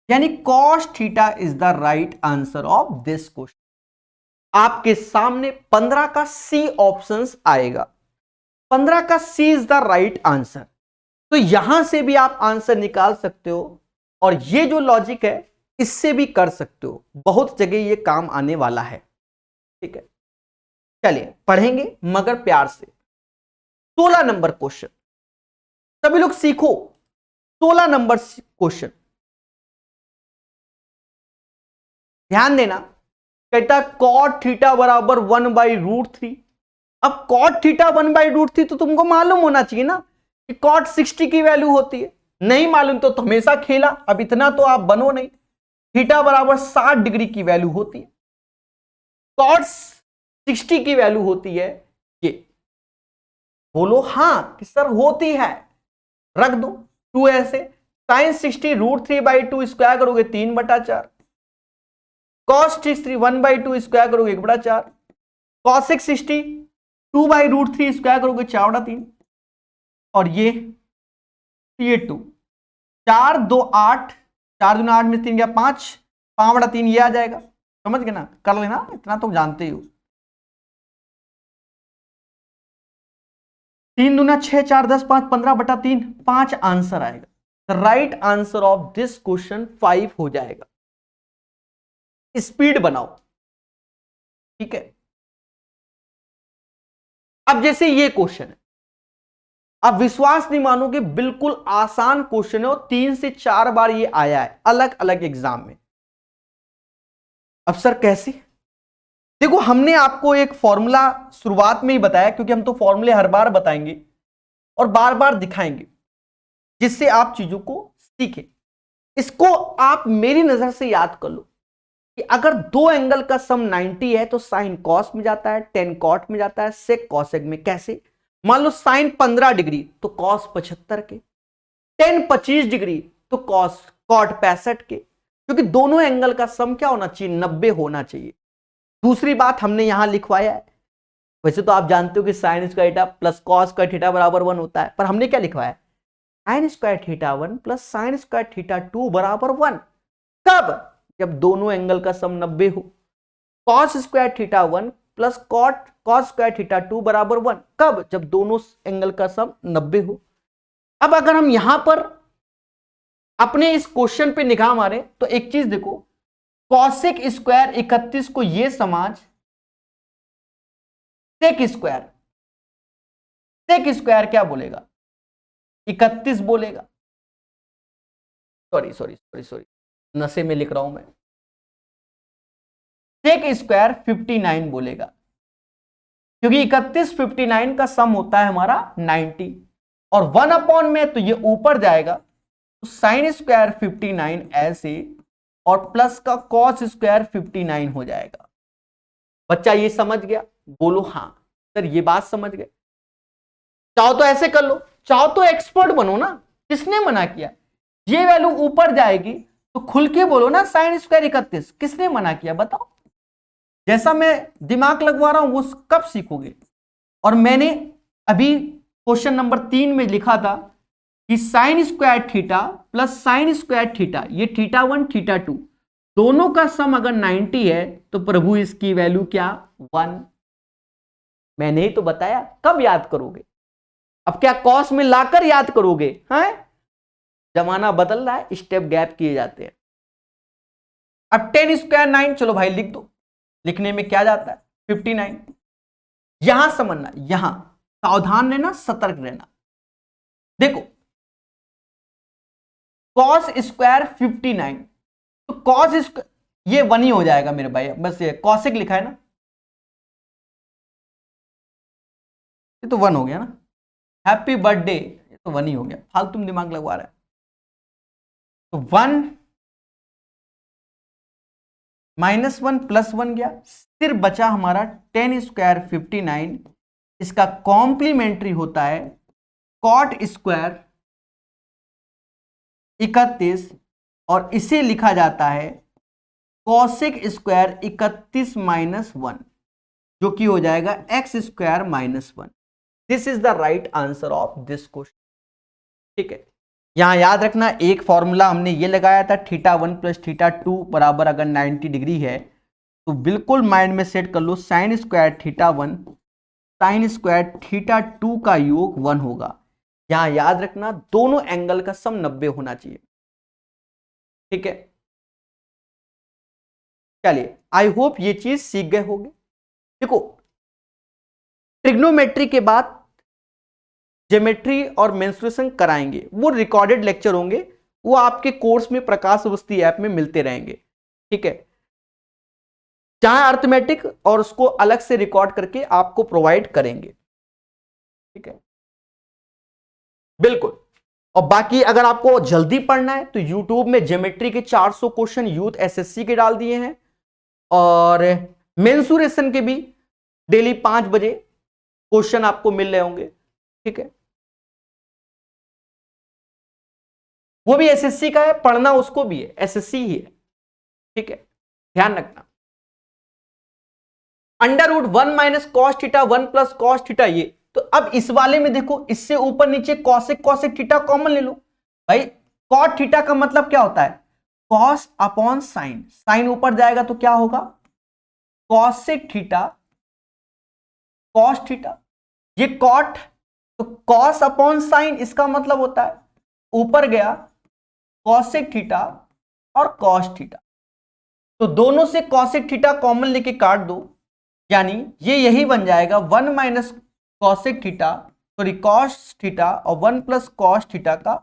यानी cos theta is the right answer of this question. आपके सामने 15 का सी ऑप्शंस आएगा, 15 का सी इज द राइट आंसर। तो यहां से भी आप आंसर निकाल सकते हो, और ये जो लॉजिक है इससे भी कर सकते हो। बहुत जगह ये काम आने वाला है। ठीक है, चलिए पढ़ेंगे मगर प्यार से। 16 नंबर क्वेश्चन, सभी लोग सीखो। 16 नंबर क्वेश्चन, ध्यान देना। कहता कॉट थीटा बराबर 1/√3। अब कॉट थीटा 1/√3 तो तुमको मालूम होना चाहिए ना कि कॉट 60 की वैल्यू होती है। नहीं मालूम तो हमेशा खेला, अब इतना तो आप बनो नहीं। थीटा बराबर 60 डिग्री की वैल्यू होती है, कॉट 60 की वैल्यू होती है ये। बोलो हां कि सर होती है, रख दो 2 ऐसे। साइन 60 √3/2 स्क्वायर करोगे 3/4, कॉस 60 1/2 स्क्वायर करोगे 1/4, कॉसेक 60 2/√3 स्क्वायर करोगे 4/3, और ये 2 4 2 8, 4 दूना 8 में 3 गया 5, 5/3 ये आ जाएगा। समझ गए ना, कर लेना, इतना तो जानते ही हो। 3 दूना 6, 4 10 5, 15/3, 5 आंसर आएगा। The right answer of this question 5 हो जाएगा। स्पीड बनाओ, ठीक है। अब जैसे ये क्वेश्चन है, अब विश्वास नहीं मानोगे, बिल्कुल आसान क्वेश्चन है और 3 से 4 बार ये आया है अलग अलग एग्जाम में। अब सर कैसे? देखो हमने आपको एक फॉर्मूला शुरुआत में ही बताया, क्योंकि हम तो फॉर्मूले हर बार बताएंगे और बार बार दिखाएंगे जिससे आप चीजों को सीखें। इसको आप मेरी नजर से याद कर लो कि अगर दो एंगल का सम 90 है तो साइन कॉस में जाता है, टेन कॉट में जाता है, सेक कॉसेक में। कैसे? मान लो साइन 15 डिग्री तो कॉस 75 के, टेन 25 डिग्री तो कॉस कॉट 65 के, क्योंकि दोनों एंगल का सम क्या होना चाहिए? 90 होना चाहिए। दूसरी बात हमने यहां लिखवाया है, वैसे तो आप जानते हो कि sine square theta plus cos square theta बराबर 1 होता है, पर हमने क्या लिखवाया? Sign square theta 1 plus sine square theta 2 बराबर 1। कब? जब दोनों एंगल का सम 90 हो। Cos square theta 1 plus cos square theta 2 बराबर 1। कब? जब दोनों एंगल का सम 90 हो। अब अगर हम यहां पर अपने इस क्वेश्चन पे निगाह मारे तो एक चीज देखो, कॉसेक स्क्वायर 31 को ये समाज सेक स्क्वायर, सेक स्क्वायर क्या बोलेगा? 31 बोलेगा। सॉरी सॉरी सॉरी सॉरी, नशे में लिख रहा हूं मैं। सेक स्क्वायर 59 बोलेगा, क्योंकि 31 59 का सम होता है हमारा 90, और 1 में तो ये ऊपर जाएगा, तो साइन स्क्वायर 59 ऐसे और प्लस का कॉस स्क्वायर 59 हो जाएगा। बच्चा ये समझ गया? बोलो हां सर ये बात समझ गए। चाहो तो ऐसे कर लो, चाहो तो एक्सपर्ट बनो ना, किसने मना किया? ये वैल्यू ऊपर जाएगी तो खुल के बोलो ना साइन स्क्वायर 31, किसने मना किया बताओ? जैसा मैं दिमाग लगवा रहा हूं वो कब सीखोगे? और मैंने अभी क्वेश्चन नंबर 3 में लिखा था कि sine square theta plus sine square theta, ये थीटा 1 थीटा 2 दोनों का सम अगर 90 है तो प्रभु इसकी वैल्यू क्या? 1। मैंने ही तो बताया। कब याद करोगे? अब क्या कॉस में लाकर याद करोगे? हैं? जमाना बदल रहा है, स्टेप गैप किए जाते हैं। अब 10 स्क्वायर 9, चलो भाई लिख दो, लिखने में क्या जाता है? 59। यहां समझना, यहां सावधान रहना, सतर्क रहना। देखो कॉस स्क्वायर 59, तो कॉस स्क्वायर ये 1 ही हो जाएगा मेरे भाई, बस ये कॉसेक लिखा है ना, ये तो 1 हो गया ना। हैप्पी बर्थडे, ये तो 1 ही हो गया, फालतू में दिमाग लगवा रहा है। तो 1 -1 +1 गया, सिर्फ बचा हमारा 10 स्क्वायर 59। इसका कॉम्प्लीमेंट्री होता है कॉट स्क्वायर 31, और इसे लिखा जाता है कॉसेक स्क्वायर 31 -1, जो कि हो जाएगा x square -1। This is the right answer of this question. ठीक है, यहां याद रखना एक फॉर्मूला हमने ये लगाया था, थीटा 1 प्लस थीटा 2 बराबर अगर 90 डिग्री है तो बिल्कुल माइंड में सेट कर लो, sine square theta 1 sine square theta 2 का योग 1 होगा। यहां याद रखना दोनों एंगल का सम 90 होना चाहिए। ठीक है, चलिए आई होप ये चीज सीख गए होंगे। देखो ट्रिग्नोमेट्री के बाद ज्योमेट्री और मेंस्ट्रुएशन कराएंगे, वो रिकॉर्डेड लेक्चर होंगे, वो आपके कोर्स में प्रकाश अवस्थी ऐप में मिलते रहेंगे, ठीक है। चाहे अर्थमेटिक और उसको अलग से रिकॉर्ड करके आपको प्रोवाइड करेंगे, ठीक है, बिल्कुल। और बाकी अगर आपको जल्दी पढ़ना है तो YouTube में ज्योमेट्री के 400 क्वेश्चन यूथ SSC के डाल दिए हैं, और मेंसुरेशन के भी डेली 5 बजे क्वेश्चन आपको मिल रहे होंगे, ठीक है। वो भी SSC का है, पढ़ना उसको भी है, SSC ही है, ठीक है, ध्यान रखना। Under root 1 minus cos theta 1 plus cos theta, ये तो अब इस वाले में देखो, इससे ऊपर नीचे कॉसेक कॉसेक थीटा कॉमन ले लो भाई। कॉट थीटा का मतलब क्या होता है, कॉस अपॉन साइन, साइन ऊपर जाएगा तो क्या होगा, कॉसेक थीटा कॉस थीटा, ये कॉट तो कॉस अपॉन साइन, इसका मतलब होता है ऊपर गया कॉसेक थीटा और कॉस थीटा, तो दोनों से कॉसेक थीटा कॉमन लेके काट दो, यानी ये यही बन जाएगा 1 minus cosec theta sorry cos theta और 1 प्लस कॉस थीटा का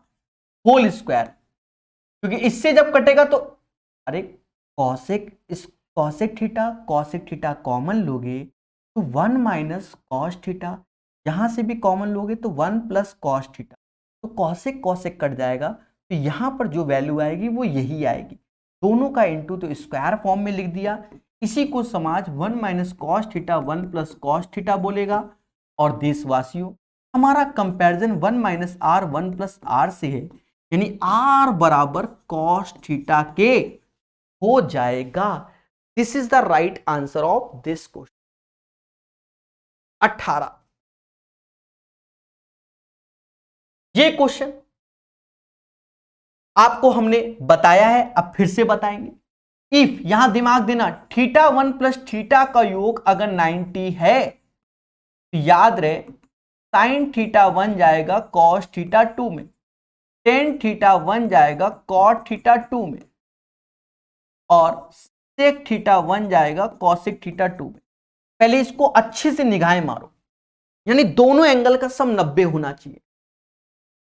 होल स्क्वायर, क्योंकि इससे जब कटेगा तो अरे कॉसेक थीटा कॉमन लोगे तो 1 माइनस कॉस थीटा, यहां से भी कॉमन लोगे तो 1 प्लस कॉस थीटा, तो कॉसेक कॉसेक कट जाएगा, तो यहां पर जो वैल्यू आएगी वो यही आएगी, दोनों का इंटू तो स्क्वायर फॉर्म में लिख दिया। इसी को समाज 1 minus cos theta 1 plus cos theta बोलेगा। और देशवासियों, हमारा comparison 1 minus R 1 plus R से है, यानी आर बराबर कॉस थीटा के हो जाएगा। This is the right answer of this question. 18 ये क्वेश्चन आपको हमने बताया है, अब फिर से बताएंगे। इफ, यहां दिमाग देना, थीटा 1 प्लस थीटा का योग अगर 90 है तो याद रहे साइन थीटा 1 जाएगा कॉस थीटा 2 में, टेन थीटा 1 जाएगा कॉट थीटा 2 में, और सेक थीटा 1 जाएगा कॉसेक थीटा 2 में। पहले इसको अच्छे से निगाहें मारो, यानी दोनों एंगल का सम 90 होना चाहिए।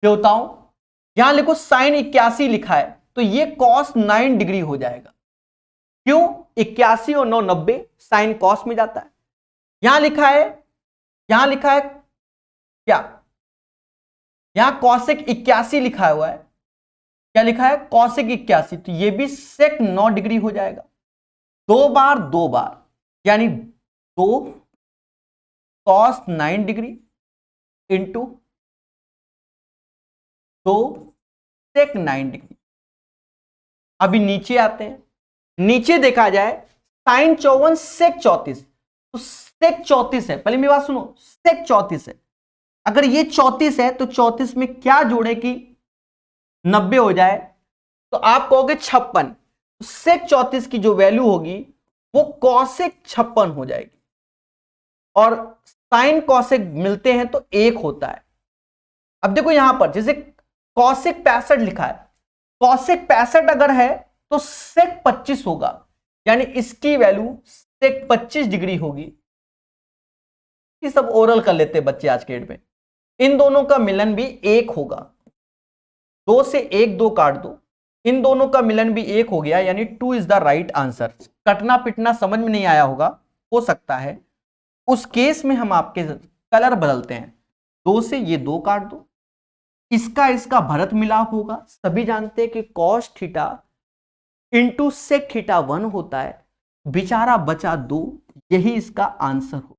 क्यों बताऊं, यहां लिखो साइन 81 लिखा है तो ये कॉस 9 डिग्री हो जाएगा, क्यों, 81 और 9 90, साइन कॉस में जाता है। यहां लिखा है क्या, यहां कॉसेक 81 लिखा हुआ है, क्या लिखा है कॉसेक 81, तो ये भी सेक 9 डिग्री हो जाएगा। दो बार यानी 2 कॉस 9 डिग्री इंटू 2 सेक 9 डिग्री। अभी नीचे आते हैं, नीचे देखा जाए साइन 54 सेक 34, तो सेक 34 है, पहले मेरी बात सुनो, सेक 34 है, अगर ये 34 है तो 34 में क्या जोड़े कि 90 हो जाए, तो आप कहोगे 56, तो सेक 34 की जो वैल्यू होगी वो कॉसेक 56 हो जाएगी, और साइन कॉसेक मिलते हैं तो 1 होता है। अब देखो यहां पर जैसे कॉसेक 65 लिखा है, कॉसेक 65 अगर है तो सेक 25 होगा, यानी इसकी वैल्यू सेक 25 डिग्री होगी। ये सब ओरल कर लेते हैं बच्चे आज के डेट में। इन दोनों का मिलन भी 1 होगा, 2 से 1 2 काट दो, इन दोनों का मिलन भी 1 हो गया, यानी 2 इज द राइट आंसर। कटना पिटना समझ में नहीं आया होगा, हो सकता है, उस केस में हम आपके कलर बदलते हैं, 2 से ये 2 काट दो, इसका भरत मिलाप होगा। सभी जानते हैं कि cos theta into sec theta 1 होता है, बेचारा बचा 2, यही इसका आंसर हो।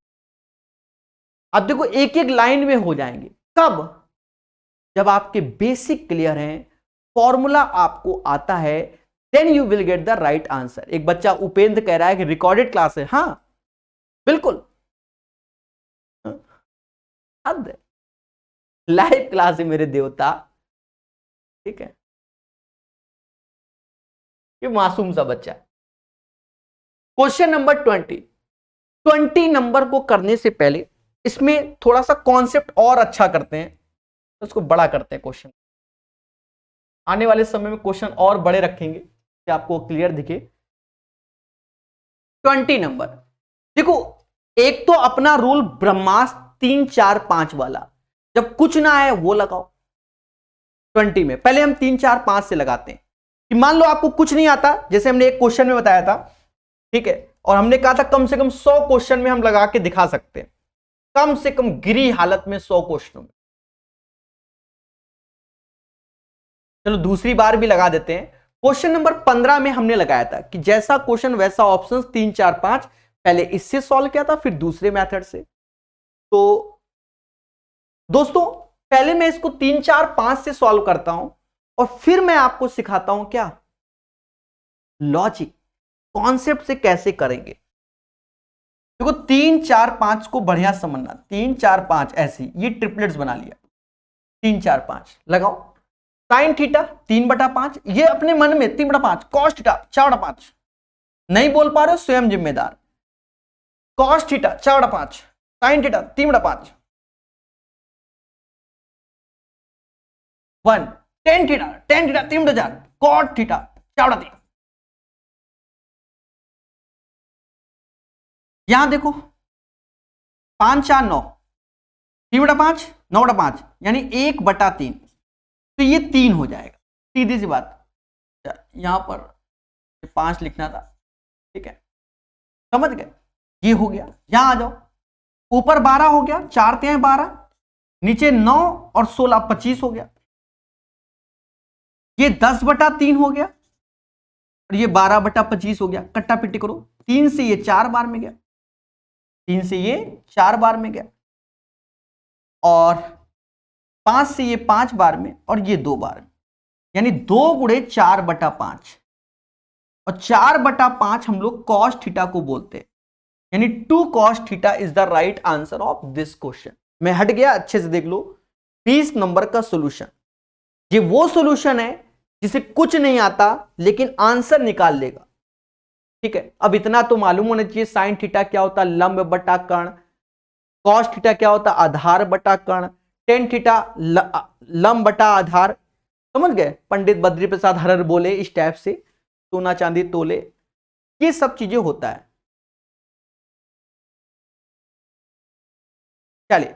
अब देखो एक एक लाइन में हो जाएंगे, कब, जब आपके बेसिक क्लियर हैं, फॉर्मूला आपको आता है, then you will get the right answer. एक बच्चा उपेंद्र कह रहा है कि रिकॉर्डेड क्लास है, हाँ बिल्कुल, लाइव क्लास है मेरे देवता, ठीक है, ये मासूम सा बच्चा। क्वेश्चन नंबर 20 नंबर को करने से पहले इसमें थोड़ा सा कॉन्सेप्ट और अच्छा करते हैं, तो उसको बड़ा करते हैं क्वेश्चन। आने वाले समय में क्वेश्चन और बड़े रखेंगे कि आपको क्लियर दिखे। 20 नंबर देखो, एक तो अपना रूल ब्रह्मास्त्र 3 4 5 वाला, जब कुछ ना आए वो लगाओ 20 में। पहले हम 3 4 5 से लगाते हैं कि मान लो आपको कुछ नहीं आता, जैसे हमने एक क्वेश्चन में बताया था, ठीक है, और हमने कहा था कम से कम 100 क्वेश्चन में हम लगा के दिखा सकते हैं, कम से कम गिरी हालत में 100 क्वेश्चनों में। चलो दूसरी बार भी लगा देते हैं। क्वेश्चन नंबर 15 में हमने लगाया था कि जैसा क्वेश्चन वैसा ऑप्शन 3 4 5, पहले इससे सॉल्व किया था फिर दूसरे मेथड से। तो दोस्तों पहले मैं इसको 3 4 5 से सॉल्व करता हूं और फिर मैं आपको सिखाता हूं क्या लॉजिक, कॉन्सेप्ट से कैसे करेंगे। देखो 3 4 5 को बढ़िया समझना, 3 4 5 ऐसी ये ट्रिपलेट्स बना लिया, 3 4 5 लगाओ। साइन थीटा 3/5, ये अपने मन में 3/5, कॉस थीटा 4/5, नहीं बोल पा रहे हो स्वयं जिम्मेदार। Cos theta 4/5, sine theta 3/5, 1 tan theta 3/4, cot theta 4/3। यहां देखो 5 4 9, 3/5 9/5, यानी 1/3, तो ये 3 हो जाएगा, सीधी सी बात। यहां पर 5 लिखना था, ठीक है, समझ गए, ये हो गया। यहां आ जाओ, ऊपर 12 हो गया, 4 3 12, नीचे 9 और 16 25 हो गया, ये 10/3 हो गया और ये 12/25 हो गया। कट्टा पिट्टी करो, 3 से ये 4 बार में गया, 3 से ये 4 बार में गया, और 5 से ये 5 बार में, और ये 2 बार में, यानी 2 गुणे 4/5, और 4/5 हम लोग कॉस थीटा को बोलते हैं, यानी 2 cos theta is the right answer of this question. मैं हट गया, अच्छे से देख लो, 20 नंबर का सोल्यूशन। ये वो सोल्यूशन है जिसे कुछ नहीं आता लेकिन आंसर निकाल लेगा, ठीक है। अब इतना तो मालूम होना चाहिए, साइन थीटा क्या होता है, लंब बटा कर्ण, कॉस थीटा क्या होता है, आधार बटा कर्ण, टेन थीटा लंब बटा आधार। समझ गए, पंडित बद्री प्रसाद हरर बोले इस टाइप से, सोना चांदी तोले, ये सब चीजें होता है। चलिए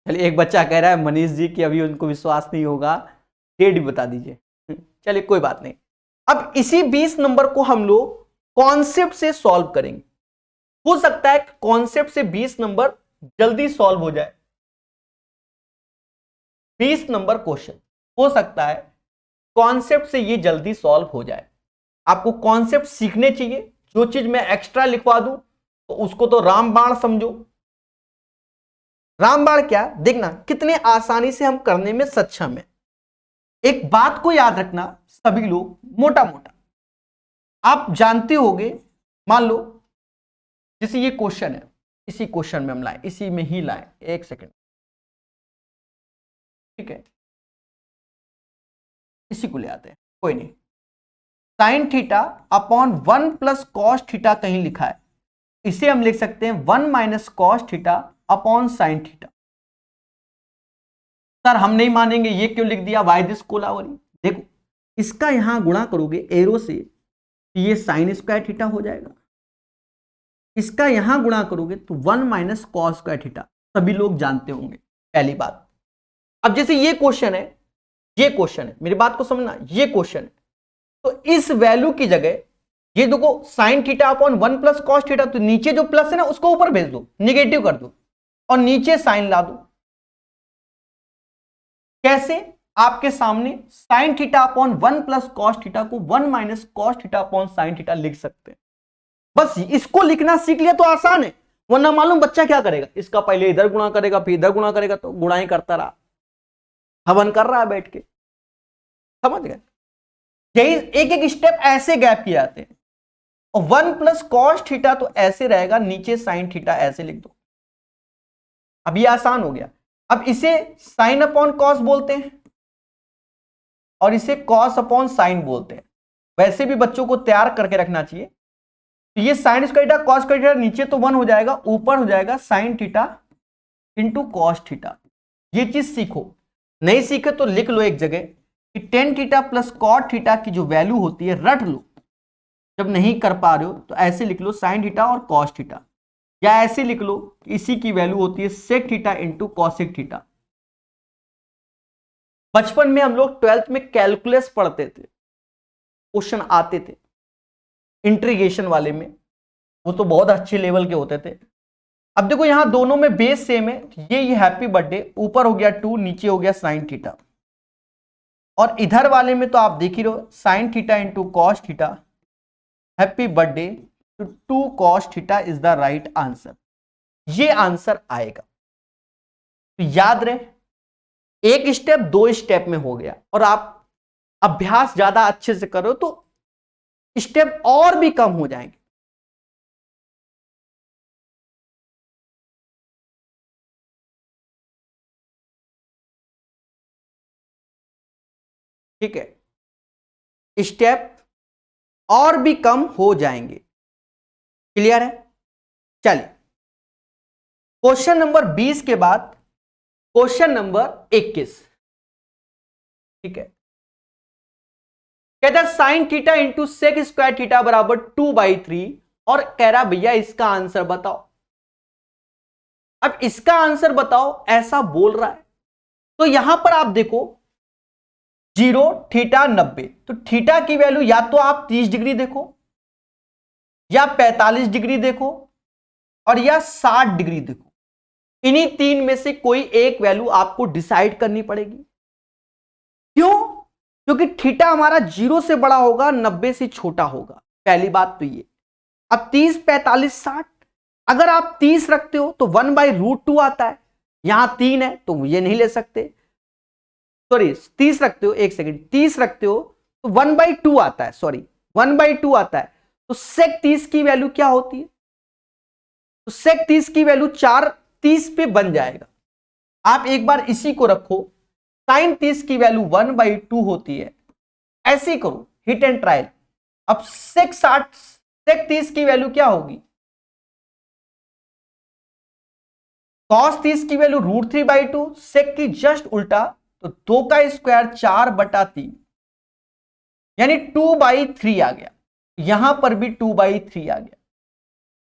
चलिए, एक बच्चा कह रहा है मनीष जी कि अभी उनको विश्वास नहीं होगा, डेट भी बता दीजिए। चलिए कोई बात नहीं। अब इसी 20 नंबर को हम लोग कॉन्सेप्ट से सॉल्व करेंगे। हो सकता है कॉन्सेप्ट से 20 नंबर जल्दी सॉल्व हो जाए। 20 नंबर क्वेश्चन हो सकता है कॉन्सेप्ट से ये जल्दी सॉल्व हो जाए। आपको कॉन्सेप्ट सीखने चाहिए, जो चीज मैं एक्स्ट्रा लिखवा दूं तो उसको तो रामबाण समझो। रामबाण क्या, देखना कितने आसानी से हम करने में सक्षम है। एक बात को याद रखना सभी लोग, मोटा मोटा आप जानते होंगे, मान लो जैसे ये क्वेश्चन है, इसी क्वेश्चन में हम लाएं, इसी में ही लाएं, एक सेकंड, ठीक है, इसी को ले आते हैं, कोई नहीं। Sign theta upon 1 plus cos theta कहीं लिखा है, इसे हम लिख सकते हैं 1 minus cos theta upon sine theta. Sir हम नहीं मानेंगे, ये क्यों लिख दिया, वाई दिस कोलावरी। देखो इसका यहां गुणा करोगे एरो से, ये साइन स्क्वायर थीटा हो जाएगा, इसका यहां गुणा करोगे तो 1 माइनस कॉस स्क्वायर थीटा, सभी लोग जानते होंगे पहली बात। अब जैसे ये क्वेश्चन है, ये क्वेश्चन है, मेरी बात को समझना, ये क्वेश्चन है, तो इस वैल्यू की जगह ये देखो sign theta upon 1 plus cos theta, तो नीचे जो प्लस है ना उसको ऊपर भेज दो, निगेटिव कर दो और नीचे साइन ला दो। कैसे, आपके सामने sign theta upon 1 plus cos theta को 1 minus cos theta upon sine theta लिख सकते हैं। बस इसको लिखना सीख लिया तो आसान है, वरना मालूम बच्चा क्या करेगा, इसका पहले इधर गुणा करेगा फिर इधर गुणा करेगा, तो गुणा ही करता रहा, हवन कर रहा है बैठ के। समझ गए, यही एक एक स्टेप ऐसे गैप किए जाते हैं। और 1 प्लस कॉस थीटा तो ऐसे रहेगा, नीचे साइन थीटा ऐसे लिख दो। अब ये आसान हो गया। अब इसे साइन अपॉन कॉस बोलते हैं और इसे कॉस अपॉन साइन बोलते हैं। वैसे भी बच्चों को तैयार करके रखना चाहिए। तो ये sign square theta cos square theta, नीचे तो 1 हो जाएगा, ऊपर हो जाएगा sign theta into cos theta. ये चीज सीखो, नहीं सीखे तो लिख लो एक जगह कि tan theta plus cot theta की जो वैल्यू होती है रट लो। जब नहीं कर पा रहे हो तो ऐसे लिख लो साइन थीटा और कॉस थीटा, या ऐसे लिख लो, इसी की वैल्यू होती है sec theta into cosec theta. बचपन में हम लोग 12th में कैलकुलस पढ़ते थे, क्वेश्चन आते थे इंटीग्रेशन वाले में, वो तो बहुत अच्छे लेवल के होते थे। अब देखो यहां दोनों में बेस सेम है, ये हैप्पी बर्थडे ऊपर हो गया 2, नीचे हो गया साइन थीटा, और इधर वाले में तो आप देख ही रहो sign theta into cos theta, happy birthday तो 2 cos theta is the right answer. ये आंसर आएगा। तो याद रहे, एक स्टेप 2 स्टेप में हो गया, और आप अभ्यास ज्यादा अच्छे से करो तो स्टेप और भी कम हो जाएंगे। ठीक है, स्टेप और भी कम हो जाएंगे। क्लियर है? चलिए क्वेश्चन नंबर 20 के बाद क्वेश्चन नंबर 21। ठीक है, कहता है sine theta into sec square theta बराबर 2/3, और कह रहा भैया इसका आंसर बताओ। अब इसका आंसर बताओ ऐसा बोल रहा है, तो यहां पर आप देखो 0 थीटा 90, तो थीटा की वैल्यू या तो आप 30 डिग्री देखो, या 45 डिग्री देखो, और या 60 डिग्री देखो। इन्हीं तीन में से कोई एक वैल्यू आपको डिसाइड करनी पड़ेगी। क्यों? क्योंकि थीटा हमारा 0 से बड़ा होगा, 90 से छोटा होगा, पहली बात तो ये। अब 30, 45, 60, अगर आप 30 रखते हो तो 1/√2 आता है, यहां 3 है तो ये नहीं ले सकते, सॉरी 30 रखते हो, एक सेकंड, 30 रखते हो तो 1/2 आता है, सॉरी 1/2 आता है। तो सेक 30 की वैल्यू क्या होती है? तो सेक 30 की वैल्यू 4 30 पे बन जाएगा। आप एक बार इसी को रखो, साइन 30 की वैल्यू 1/2 होती है, ऐसे ही करो हिट एंड ट्रायल। अब सेक 30 की वैल्यू क्या होगी? कॉस 30 की वैल्यू √3/2, सेक की जस्ट उल्टा, तो 2 का स्क्वायर 4/3, यानी 2/3 आ गया। यहां पर भी 2/3 आ गया,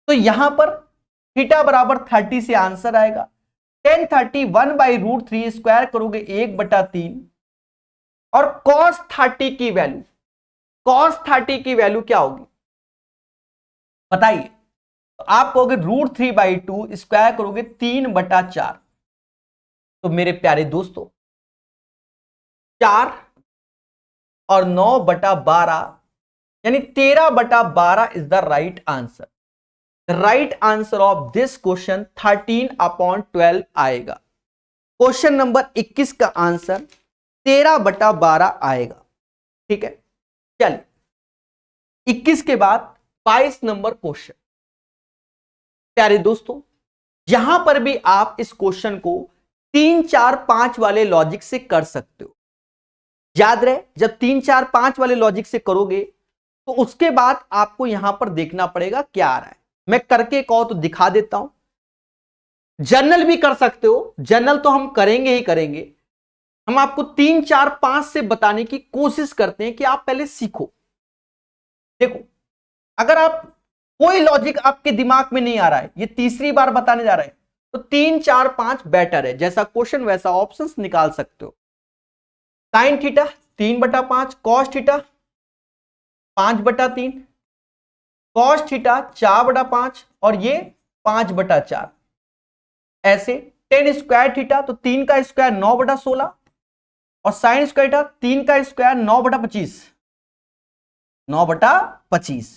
तो यहां पर थीटा बराबर 30 से आंसर आएगा। 1030 1/√3 स्क्वायर करोगे 1/3, और cos 30 की वैल्यू, cos 30 की वैल्यू क्या होगी बताइए? तो आप कहोगे √3/2 स्क्वायर करोगे 3/4। तो मेरे प्यारे दोस्तों 4 और 9/12 यानी 13/12 is the right answer. Right answer of this question 13/12 आएगा। क्वेश्चन नंबर 21 का आंसर 13/12 आएगा। ठीक है, चलिए 21 के बाद 22 नंबर क्वेश्चन। प्यारे दोस्तों यहां पर भी आप इस क्वेश्चन को 3, 4, 5 वाले लॉजिक से कर सकते हो। याद रहे, जब 3, 4, 5 वाले लॉजिक से करोगे तो उसके बाद आपको यहां पर देखना पड़ेगा क्या आ रहा है। मैं करके कहो तो दिखा देता हूं। जनरल भी कर सकते हो, जनरल तो हम करेंगे ही करेंगे। हम आपको 3, 4, 5 से बताने की कोशिश करते हैं कि आप पहले सीखो। देखो अगर आप कोई लॉजिक आपके दिमाग में नहीं आ रहा है, ये तीसरी बार बताने जा रहे हैं, तो 3, 4, 5 बेटर है। जैसा क्वेश्चन वैसा ऑप्शंस निकाल सकते हो। Sign theta 3/5, cos theta 5/3, cos theta 4/5, और ये 5/4। ऐसे 10 स्क्वायर थीटा, तो 3 का स्क्वायर 9/16, और साइन स्क्वायर थीटा 3 का स्क्वायर 9/25, 9/25।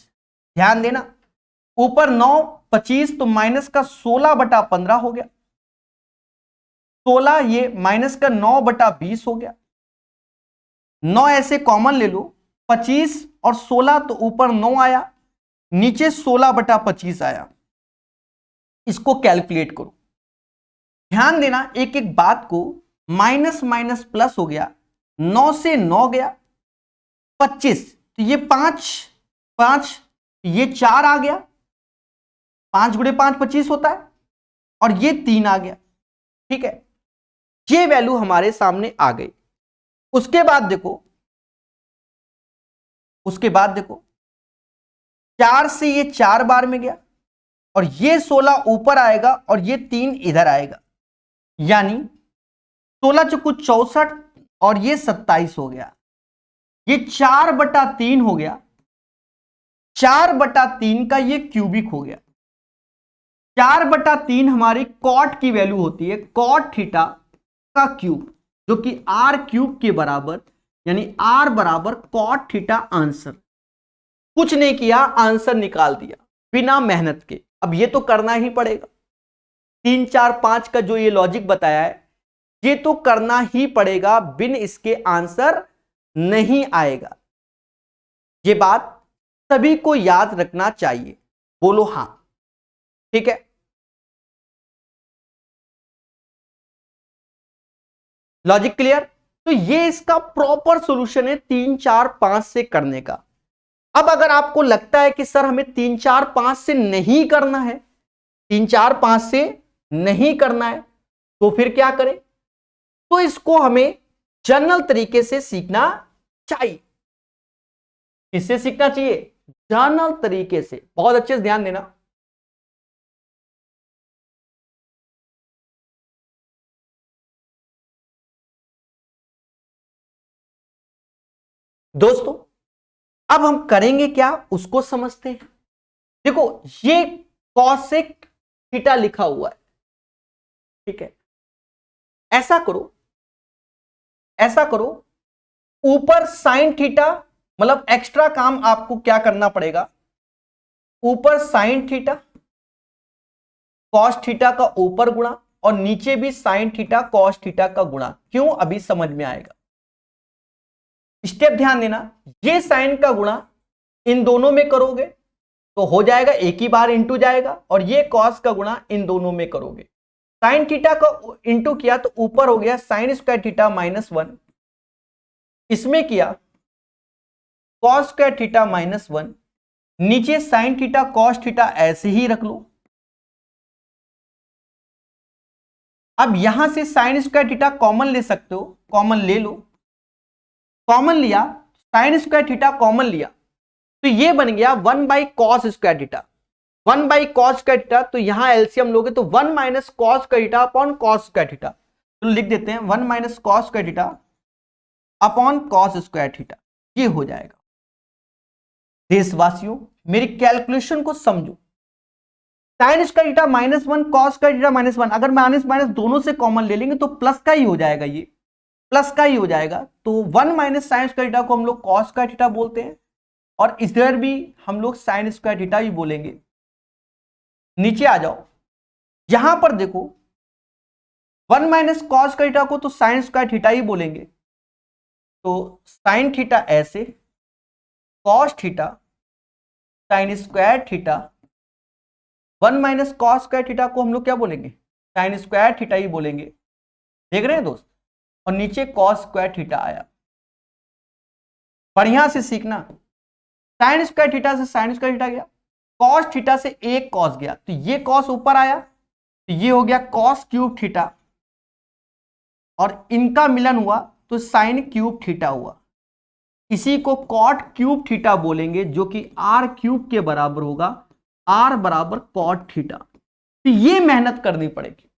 ध्यान देना, ऊपर 9, 25 तो माइनस का 16/15 हो गया, 16 ये माइनस का 9/20 हो गया। 9 ऐसे कॉमन ले लो, 25 और 16 तो ऊपर 9 आया, नीचे 16/25 आया। इसको कैलकुलेट करो। ध्यान देना एक एक बात को, माइनस माइनस प्लस हो गया, 9 से 9 गया, 25 तो ये 5, 5 ये 4 आ गया, 5 × 5 25 होता है, और ये 3 आ गया। ठीक है, ये वैल्यू हमारे सामने आ गई। उसके बाद देखो, उसके बाद देखो 4 से ये 4 बार में गया, और ये 16 ऊपर आएगा और ये 3 इधर आएगा, यानी 16 चौको 64 और ये 27 हो गया। ये 4/3 हो गया, 4/3 का ये क्यूबिक हो गया। 4/3 हमारी कॉट की वैल्यू होती है, कॉट थीटा का क्यूब, जो कि आर क्यूब के बराबर, यानी आर बराबर कॉट थीटा। आंसर कुछ नहीं किया, आंसर निकाल दिया बिना मेहनत के। अब ये तो करना ही पड़ेगा, 3 4 5 का जो ये लॉजिक बताया है ये तो करना ही पड़ेगा, बिन इसके आंसर नहीं आएगा। ये बात सभी को याद रखना चाहिए। बोलो हां, ठीक है। Logic clear? तो ये इसका प्रॉपर सॉल्यूशन है 3 4 5 से करने का। अब अगर आपको लगता है कि सर हमें 3 4 5 से नहीं करना है, 3 4 5 से नहीं करना है, तो फिर क्या करें? तो इसको हमें जनरल तरीके से सीखना चाहिए। किससे सीखना चाहिए? जनरल तरीके से। बहुत अच्छे से ध्यान देना। दोस्तों अब हम करेंगे क्या उसको समझते हैं। देखो ये कॉसेक थीटा लिखा हुआ है, ठीक है। ऐसा करो, ऐसा करो, ऊपर साइन थीटा, मतलब एक्स्ट्रा काम आपको क्या करना पड़ेगा, ऊपर साइन थीटा कॉस थीटा का ऊपर गुणा और नीचे भी साइन थीटा कॉस थीटा का गुणा। क्यों? अभी समझ में आएगा। स्टेप ध्यान देना, ये साइन का गुणा इन दोनों में करोगे तो हो जाएगा, एक ही बार इंटू जाएगा, और ये कॉस का गुणा इन दोनों में करोगे। साइन थीटा का इंटू किया तो ऊपर हो गया साइन स्क्वायर थीटा -1, इसमें किया कॉस स्क्वायर थीटा -1, नीचे साइन थीटा कॉस थीटा ऐसे ही रख लो। अब यहां से साइन स्क्वायर थीटा कॉमन ले सकते हो, कॉमन ले लो। कॉमन लिया, साइन स्क्वायर थीटा कॉमन लिया तो ये बन गया 1/cos square theta, 1/cos square theta. तो यहां एलसीएम लोगे तो 1 - cos square theta upon cos square theta, तो लिख देते हैं 1 - cos square theta upon cos square theta, ये हो जाएगा। देशवासियों मेरी कैलकुलेशन को समझो, sign square theta -1 cos square theta -1, अगर माइनस माइनस दोनों से कॉमन ले लेंगे तो प्लस का ही हो जाएगा, ये प्लस का ही हो जाएगा। तो 1 - साइन स्क्वायर थीटा को हम लोग cos स्क्वायर थीटा बोलते हैं, और इधर भी हम लोग साइन स्क्वायर थीटा ही बोलेंगे। नीचे आ जाओ, यहां पर देखो 1 - cos स्क्वायर थीटा को तो साइन स्क्वायर थीटा ही बोलेंगे, तो साइन थीटा ऐसे, cos theta sign square theta, 1 - cos square theta को हम लोग क्या बोलेंगे? साइन स्क्वायर थीटा ही बोलेंगे। देख रहे हैं दोस्त? और नीचे cos स्क्वायर थीटा आया। बढ़िया से सीखना, साइन स्क्वायर थीटा से साइन स्क्वायर थीटा गया, cos थीटा से एक cos गया, तो ये cos ऊपर आया तो ये हो गया cos क्यूब थीटा, और इनका मिलन हुआ तो साइन क्यूब थीटा हुआ। इसी को कॉट क्यूब थीटा बोलेंगे, जो कि आर क्यूब के बराबर होगा, आर बराबर कॉट थीटा। तो ये मेहनत करनी पड़ेगी,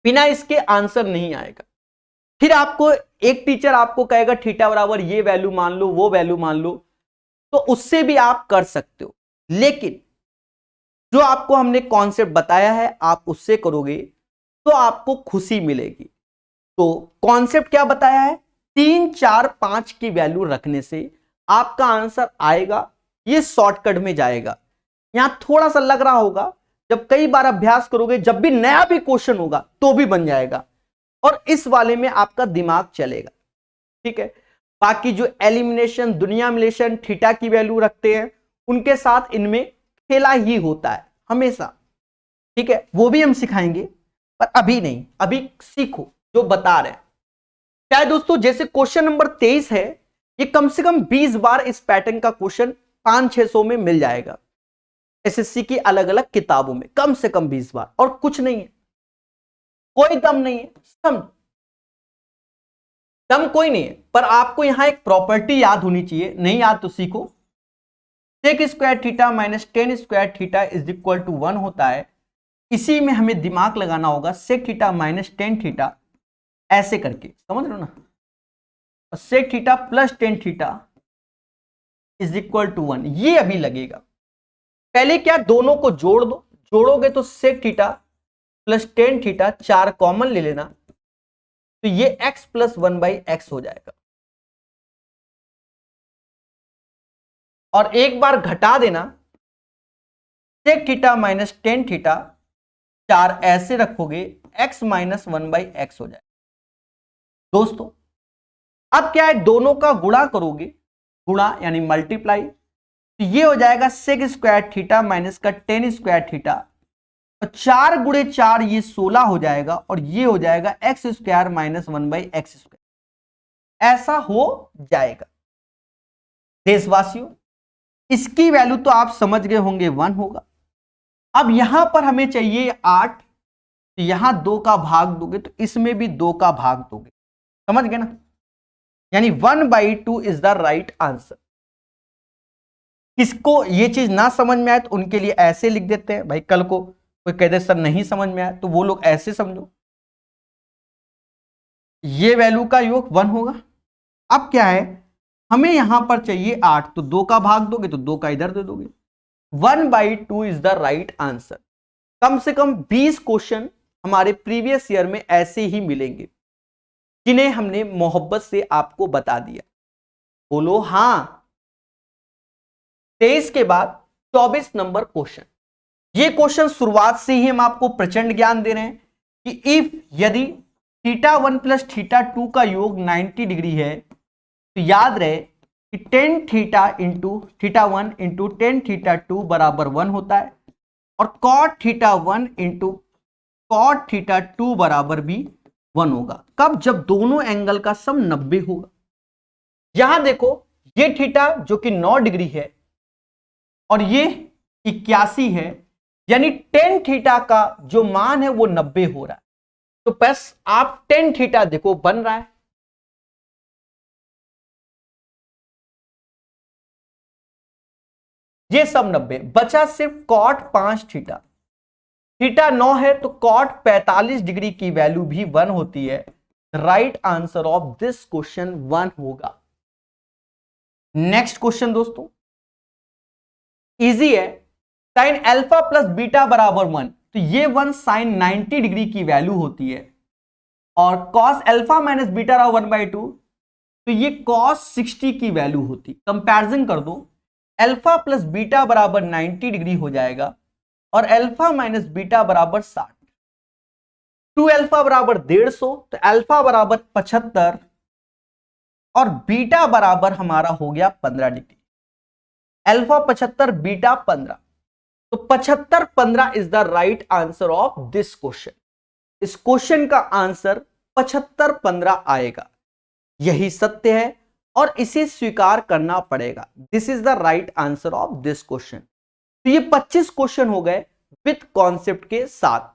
बिना इसके आंसर नहीं आएगा। फिर आपको एक टीचर आपको कहेगा थीटा बराबर ये वैल्यू मान लो, वो वैल्यू मान लो, तो उससे भी आप कर सकते हो, लेकिन जो आपको हमने कॉन्सेप्ट बताया है आप उससे करोगे तो आपको खुशी मिलेगी। तो कॉन्सेप्ट क्या बताया है? 3 4 5 की वैल्यू रखने से आपका आंसर आएगा, ये शॉर्टकट में जाएगा। यहां थोड़ा सा लग रहा होगा, जब कई बार अभ्यास करोगे, जब भी नया भी क्वेश्चन होगा तो भी बन जाएगा, और इस वाले में आपका दिमाग चलेगा, ठीक है। बाकी जो एलिमिनेशन, दुनिया मिलेशन, थीटा की वैल्यू रखते हैं, उनके साथ इनमें खेला ही होता है हमेशा, ठीक है, वो भी हम सिखाएंगे, पर अभी नहीं, अभी सीखो जो बता रहे हैं। क्या है दोस्तों, जैसे क्वेश्चन नंबर 23 है, ये कम से कम 20 बार इस पैटर्न का क्वेश्चन 500-600 में मिल जाएगा एसएससी की अलग अलग किताबों में, कम से कम 20 बार, और कुछ नहीं है, कोई दम नहीं है, दम कोई नहीं है, पर आपको यहां एक प्रॉपर्टी याद होनी चाहिए, नहीं याद तो सीखो। Sec square theta minus tan square theta is equal to 1 होता है। इसी में हमें दिमाग लगाना होगा, sec theta minus tan theta ऐसे करके, समझ रहे हो ना, और sec theta plus tan theta is equal to 1, ये अभी लगेगा। पहले क्या, दोनों को जोड़ दो, जोड़ोगे तो sec theta plus tan theta, 4 common ले लेना, तो ये x प्लस 1/x हो जाएगा, और एक बार घटा देना, sec theta minus tan theta, 4 ऐसे रखोगे, x माइनस 1/x हो जाएगा। दोस्तों अब क्या है, दोनों का गुणा करोगे, गुणा यानी मल्टीप्लाई, तो ये हो जाएगा सेक स्क्वायर थीटा माइनस का टेन स्क्वायर थीटा, और 4 गुणे 4 ये 16 हो जाएगा, और ये हो जाएगा x square minus 1/x square, ऐसा हो जाएगा। देशवासियों इसकी वैल्यू तो आप समझ गए होंगे 1 होगा। अब यहां पर हमें चाहिए 8, तो यहां 2 का भाग दोगे तो इसमें भी 2 का भाग दोगे, समझ गए ना, यानी 1/2 इज द राइट आंसर। किसको ये चीज ना समझ में आए तो उनके लिए ऐसे लिख देते हैं, भाई कल को कोई कह दे सर नहीं समझ में आया, तो वो लोग ऐसे समझो, ये वैल्यू का योग 1 होगा। अब क्या है, हमें यहां पर चाहिए 8, तो 2 का भाग दोगे तो 2 का इधर दे दोगे, 1/2 इज द राइट आंसर। कम से कम 20 क्वेश्चन हमारे प्रीवियस ईयर में ऐसे ही मिलेंगे, जिन्हें हमने मोहब्बत से आपको बता दिया। बोलो हां। 23 के बाद 24 नंबर क्वेश्चन, ये क्वेश्चन शुरुआत से ही हम आपको प्रचंड ज्ञान दे रहे हैं कि इफ यदि θ1 प्लस θ2 का योग 90 डिग्री है, तो याद रहे कि tan theta into θ1 into tan θ2 बराबर 1 होता है, और cot θ1 इंटू cot θ2 बराबर भी 1 होगा। कब, जब दोनों एंगल का सम 90 होगा। यहां देखो ये थीटा जो कि 9 डिग्री है और ये 81 है, यानी टेन थीटा का जो मान है वो 90 हो रहा है, तो बस आप टेन थीटा देखो बन रहा है, ये सब 90, बचा सिर्फ कॉट 5 थीटा, थीटा 9 है तो कॉट 45 डिग्री की वैल्यू भी 1 होती है। Right answer of this question 1 होगा। नेक्स्ट क्वेश्चन दोस्तों इजी है, साइन अल्फा प्लस बीटा बराबर 1, तो ये 1 साइन 90 डिग्री की वैल्यू होती है, और कॉस अल्फा माइनस बीटा 1/2, तो ये कॉस 60 की वैल्यू होती। कंपैरिजन कर दो, अल्फा प्लस बीटा बराबर 90 डिग्री हो जाएगा, और अल्फा माइनस बीटा बराबर 60, 2 अल्फा बराबर 150, तो अल्फा बराबर 75 और बीटा बराबर हमारा हो गया 15 डिग्री। अल्फा 75 बीटा 15, तो 75 15 is the right answer of this question. इस क्वेश्चन का आंसर 75 15 आएगा, यही सत्य है और इसे स्वीकार करना पड़ेगा। This is the right answer of this question. तो ये 25 क्वेश्चन हो गए विथ कॉन्सेप्ट के साथ।